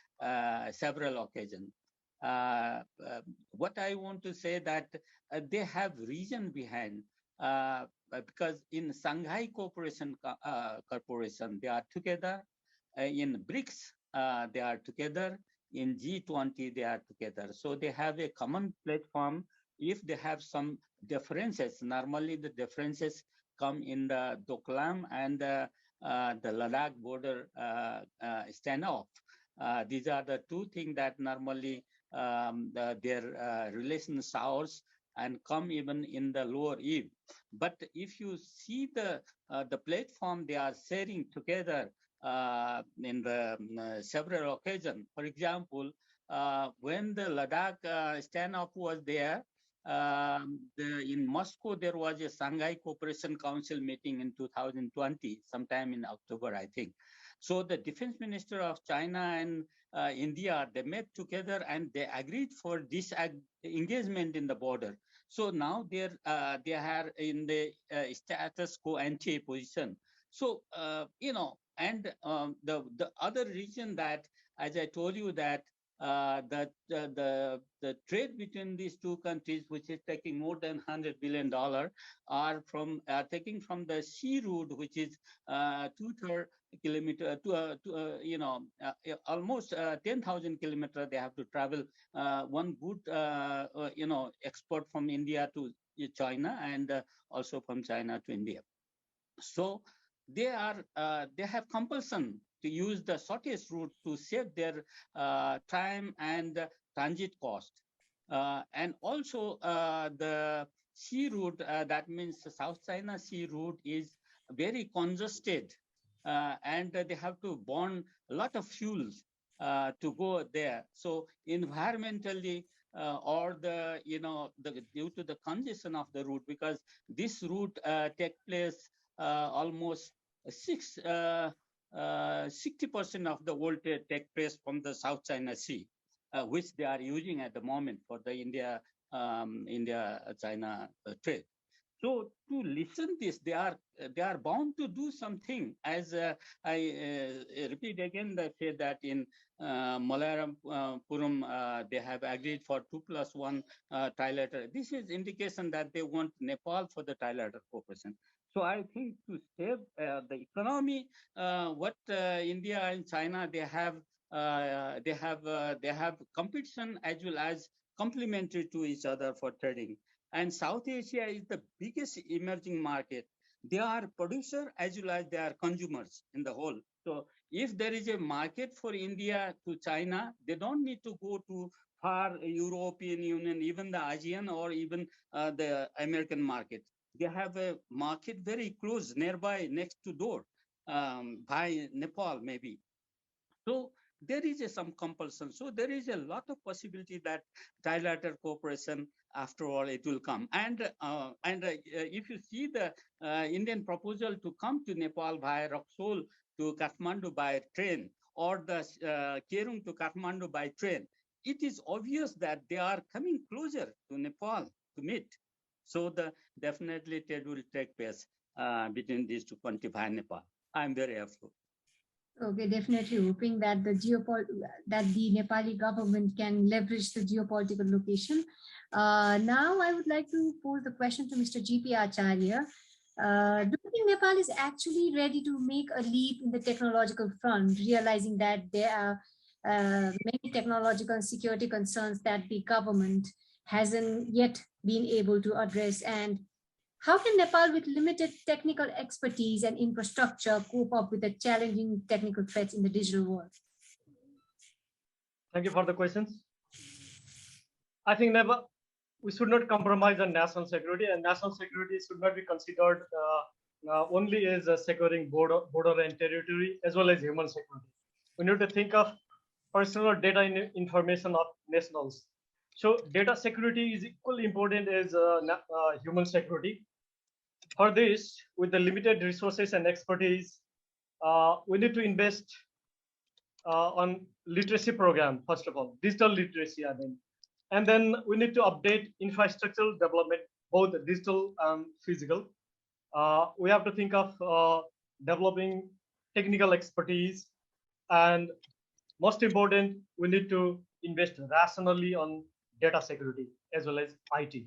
several occasions. What I want to say that they have reason behind, because in Shanghai Cooperation Corporation, they are together. In BRICS, they are together. In G20, they are together. So they have a common platform. If they have some differences, normally the differences come in the Doklam and the Ladakh border standoff. These are the two things that normally their relation sours and come even in the lower eve. But if you see the platform they are sharing together in the several occasions, for example, when the Ladakh standoff was there, in Moscow, there was a Shanghai Cooperation Council meeting in 2020, sometime in October, I think. So the defense minister of China and India, they met together and they agreed for this engagement in the border. So now they are in the status quo ante position. So, and the other reason that, as I told you, that the trade between these two countries, which is taking more than $100 billion, are taking from the sea route, which is 2/3 kilometer almost 10,000 kilometers. They have to travel one good export from India to China and also from China to India. So they have compulsion to use the shortest route to save their time and transit cost. And also the sea route, that means the South China Sea route, is very congested, and they have to burn a lot of fuels to go there. So environmentally, or due to the congestion of the route, because this route take place almost 60% of the world trade take place from the South China Sea, which they are using at the moment for the India-China trade. So to listen this, they are bound to do something. As I repeat again, they say that in Malayapuram they have agreed for 2+1 trilateral. This is indication that they want Nepal for the trilateral cooperation. So I think to save the economy, what India and China, they have competition as well as complementary to each other for trading. And South Asia is the biggest emerging market. They are producers as well as they are consumers in the whole. So if there is a market for India to China, they don't need to go to far European Union, even the ASEAN or even the American market. They have a market very close, nearby, next to door, by Nepal maybe. So there is some compulsion. So there is a lot of possibility that trilateral cooperation, after all, it will come. And if you see the Indian proposal to come to Nepal via Raxol to Kathmandu by train, or the Kerung to Kathmandu by train, it is obvious that they are coming closer to Nepal to meet. So definitely trade will take place between these two countries via Nepal. I'm very hopeful. Okay, definitely hoping that the Nepali government can leverage the geopolitical location. Now, I would like to pose the question to Mr. G.P. Acharya. Do you think Nepal is actually ready to make a leap in the technological front, realizing that there are many technological and security concerns that the government hasn't yet been able to address? And how can Nepal, with limited technical expertise and infrastructure, cope up with the challenging technical threats in the digital world? Thank you for the questions. I think we should not compromise on national security, and national security should not be considered only as securing border and territory, as well as human security. We need to think of personal data information of nationals. So data security is equally important as human security. For this, with the limited resources and expertise, we need to invest on literacy program, first of all, digital literacy, I mean. And then we need to update infrastructural development, both digital and physical. We have to think of developing technical expertise. And most important, we need to invest rationally on data security as well as IT.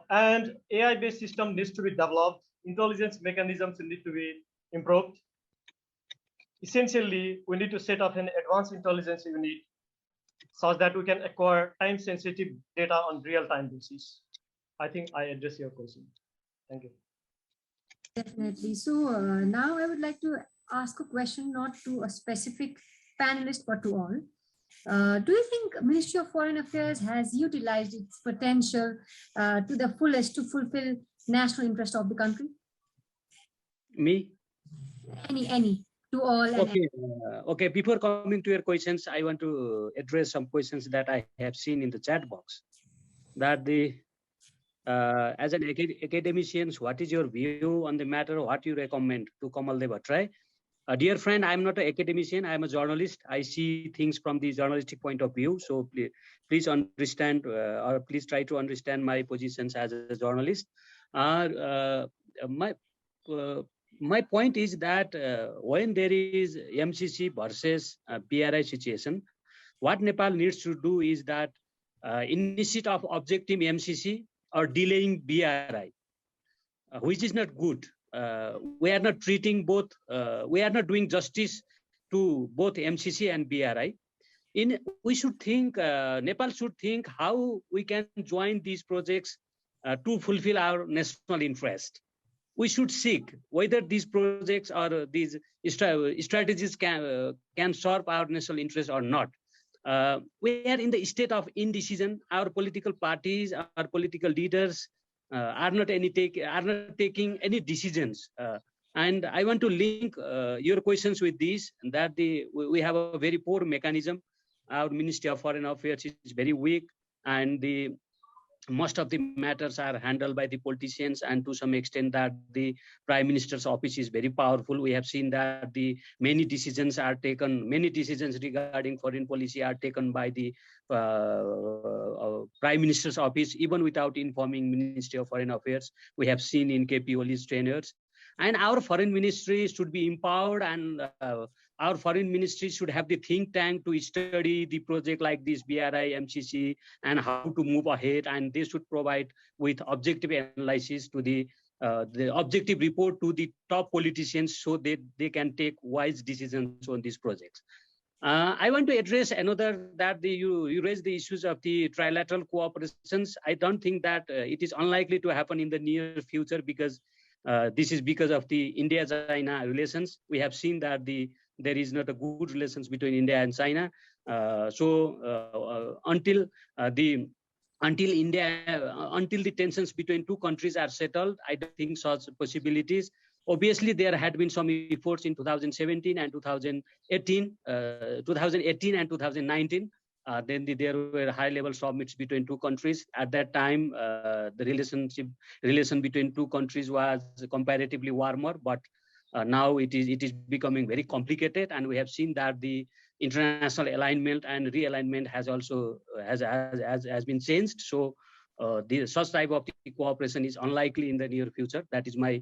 And AI-based system needs to be developed. Intelligence mechanisms need to be improved. Essentially, we need to set up an advanced intelligence unit so that we can acquire time-sensitive data on real-time basis. I think I addressed your question. Thank you. Definitely. So now I would like to ask a question not to a specific panelist, but to all. Do you think Ministry of Foreign Affairs has utilized its potential to the fullest to fulfill national interest of the country? Me? Any, to all. Okay. Okay. Before coming to your questions, I want to address some questions that I have seen in the chat box. That as an academician, what is your view on the matter? What you recommend to Kamal Bhattarai? Dear friend, I'm not an academician. I'm a journalist. I see things from the journalistic point of view. So please understand, or please try to understand my positions as a journalist. My point is that when there is MCC versus BRI situation, what Nepal needs to do is that instead of objecting MCC or delaying BRI, which is not good. We are not treating both, we are not doing justice to both MCC and BRI. We should think, Nepal should think how we can join these projects to fulfill our national interest. We should seek whether these projects or these strategies can serve our national interest or not. We are in the state of indecision. Our political parties, our political leaders are not taking any decisions. And I want to link your questions with these, that we have a very poor mechanism. Our Ministry of Foreign Affairs is very weak, and most of the matters are handled by the politicians, and to some extent that the Prime Minister's office is very powerful. We have seen that many decisions regarding foreign policy are taken by the Prime Minister's office, even without informing Ministry of Foreign Affairs. We have seen in KP Oli's tenures. And our foreign ministry should be empowered, and our foreign ministry should have the think tank to study the project like this BRI, MCC, and how to move ahead. And they should provide with objective analysis to the objective report to the top politicians, so that they can take wise decisions on these projects. I want to address another, that you raised the issues of the trilateral cooperations. I don't think that it is unlikely to happen in the near future, because this is because of the India-China relations. We have seen that there is not a good relations between India and China. Until the tensions between two countries are settled, I don't think such possibilities. Obviously, there had been some efforts in 2017 and 2018, 2018 and 2019. There were high-level summits between two countries. At that time, the relation between two countries was comparatively warmer, but now it is becoming very complicated, and we have seen that the international alignment and realignment has also has been changed. So the such type of the cooperation is unlikely in the near future. That is my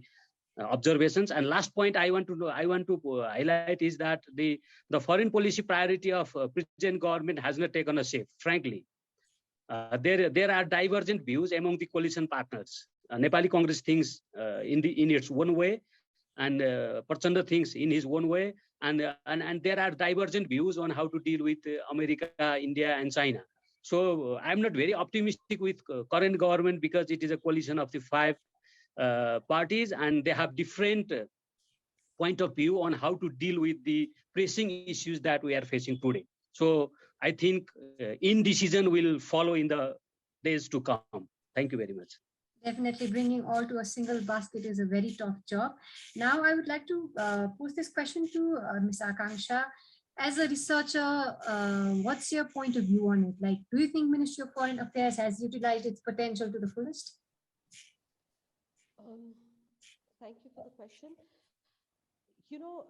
observations. And last point I want to highlight is that the foreign policy priority of present government has not taken a shape. Frankly, there are divergent views among the coalition partners. Nepali Congress thinks in its own way, and Prachanda thinks in his own way, and there are divergent views on how to deal with America, India, and China. So I'm not very optimistic with current government because it is a coalition of the five parties, and they have different point of view on how to deal with the pressing issues that we are facing today. So I think indecision will follow in the days to come. Thank you very much. Definitely bringing all to a single basket is a very tough job. Now I would like to pose this question to Ms. Akansha. As a researcher, what's your point of view on it? Like, do you think Ministry of Foreign Affairs has utilized its potential to the fullest? Thank you for the question. You know,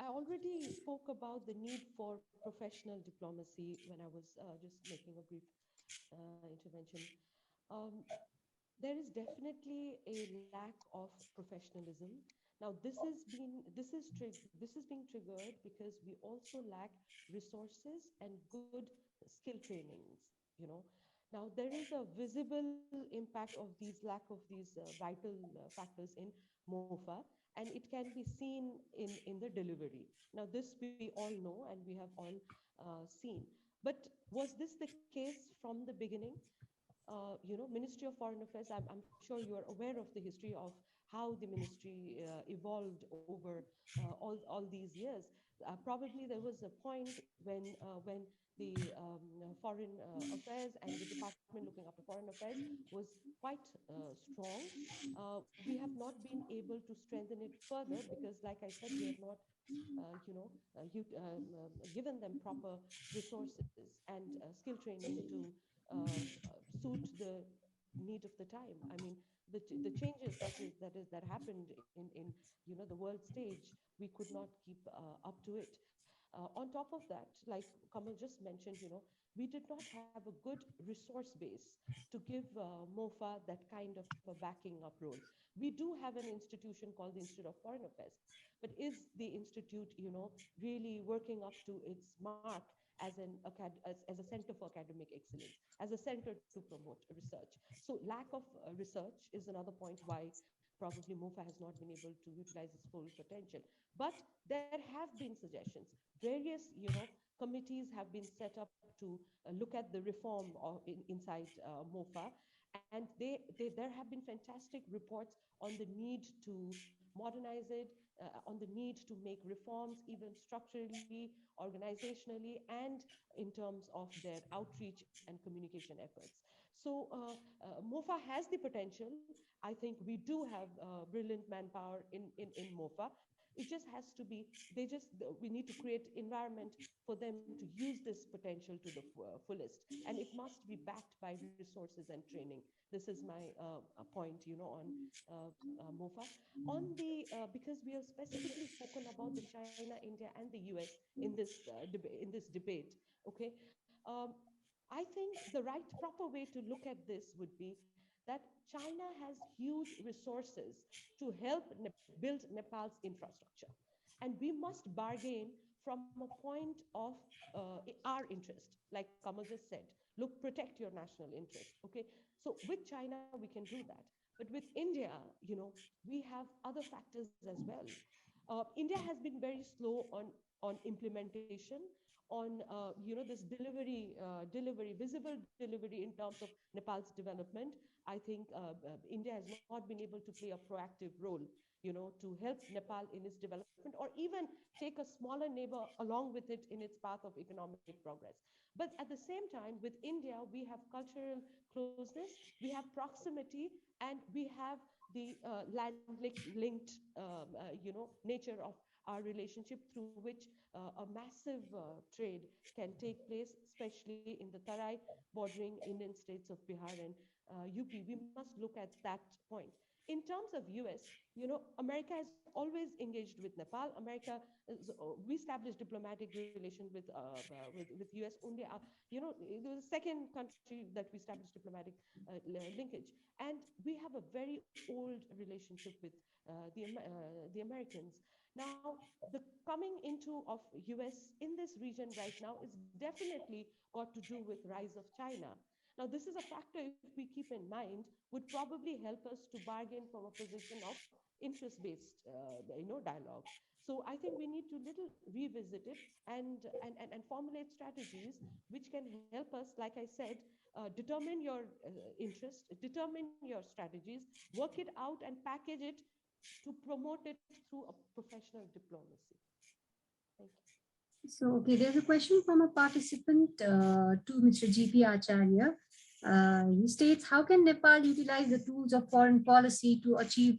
I already spoke about the need for professional diplomacy when I was just making a brief intervention. There is definitely a lack of professionalism. Now, this is being triggered because we also lack resources and good skill trainings. You know, now there is a visible impact of these lack of these vital factors in MOFA, and it can be seen in the delivery. Now, this we all know and we have all seen. But was this the case from the beginning? You know, Ministry of Foreign Affairs, I'm sure you are aware of the history of how the ministry evolved over all these years. Probably there was a point when the Foreign Affairs and the Department looking after Foreign Affairs was quite strong. We have not been able to strengthen it further because, like I said, we have not given them proper resources and skill training to suit the need of the time. I mean, the changes that happened in the world stage, we could not keep up to it. On top of that, like Kamal just mentioned, we did not have a good resource base to give MOFA that kind of a backing up role. We do have an institution called the Institute of Foreign Affairs, but is the institute, really working up to its mark as as a center for academic excellence, as a center to promote research? So lack of research is another point why probably MOFA has not been able to utilize its full potential. But there have been suggestions. Various, committees have been set up to look at the reform inside MOFA, and there have been fantastic reports on the need to modernize it, on the need to make reforms, even structurally, organizationally, and in terms of their outreach and communication efforts. So MOFA has the potential. I think we do have brilliant manpower in MOFA. It just has to be, we need to create environment for them to use this potential to the fullest. And it must be backed by resources and training. This is my point, on MOFA. Because we have specifically spoken about the China, India, and the US in this debate, okay? I think the proper way to look at this would be that China has huge resources to help build Nepal's infrastructure. And we must bargain from a point of our interest, like Kamal just said. Look, protect your national interest, okay? So with China, we can do that. But with India, we have other factors as well. India has been very slow on implementation, on this visible delivery in terms of Nepal's development. I think India has not been able to play a proactive role, to help Nepal in its development, or even take a smaller neighbor along with it in its path of economic progress. But at the same time, with India, we have cultural closeness, we have proximity, and we have the land-linked, nature of our relationship, through which a massive trade can take place, especially in the Tarai bordering Indian states of Bihar and UP. We must look at that point. In terms of US, America has always engaged with Nepal. America, we established diplomatic relations with US only. It was the second country that we established diplomatic linkage, and we have a very old relationship with the Americans. Now, the coming into of US in this region right now is definitely got to do with rise of China. Now, this is a factor, if we keep in mind, would probably help us to bargain from a position of interest-based, dialogue. So I think we need to little revisit it and formulate strategies which can help us, like I said, determine your interest, determine your strategies, work it out and package it to promote it through a professional diplomacy. Thank you. So, okay, there's a question from a participant to Mr. G.P. Acharya. He states, how can Nepal utilize the tools of foreign policy to achieve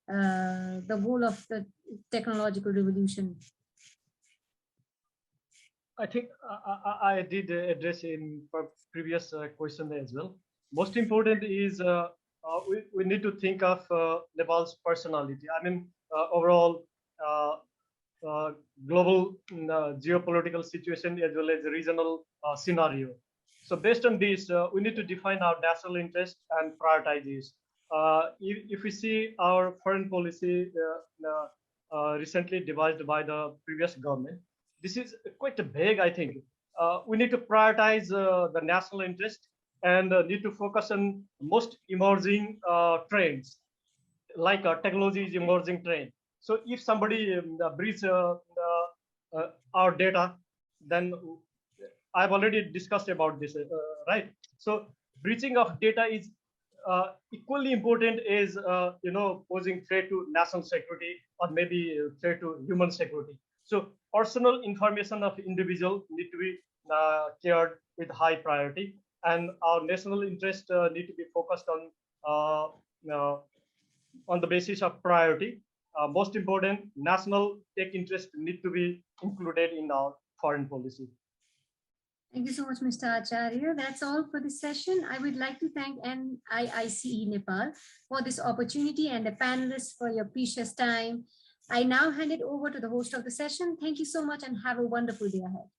the goal of the technological revolution? I think I did address in previous question as well. Most important is we need to think of Nepal's personality. I mean, overall global geopolitical situation as well as regional scenario. So based on this, we need to define our national interest and prioritize this. If we see our foreign policy recently devised by the previous government, this is quite vague, I think. We need to prioritize the national interest and need to focus on most emerging trends, like technology is emerging trend. So if somebody breaches our data, then I've already discussed about this, right? So breaching of data is equally important as posing threat to national security or maybe threat to human security. So personal information of individual need to be cared with high priority, and our national interest need to be focused on the basis of priority. Most important, national tech interest need to be included in our foreign policy. Thank you so much, Mr. Acharya. That's all for this session. I would like to thank NIICE Nepal for this opportunity and the panelists for your precious time. I now hand it over to the host of the session. Thank you so much and have a wonderful day ahead.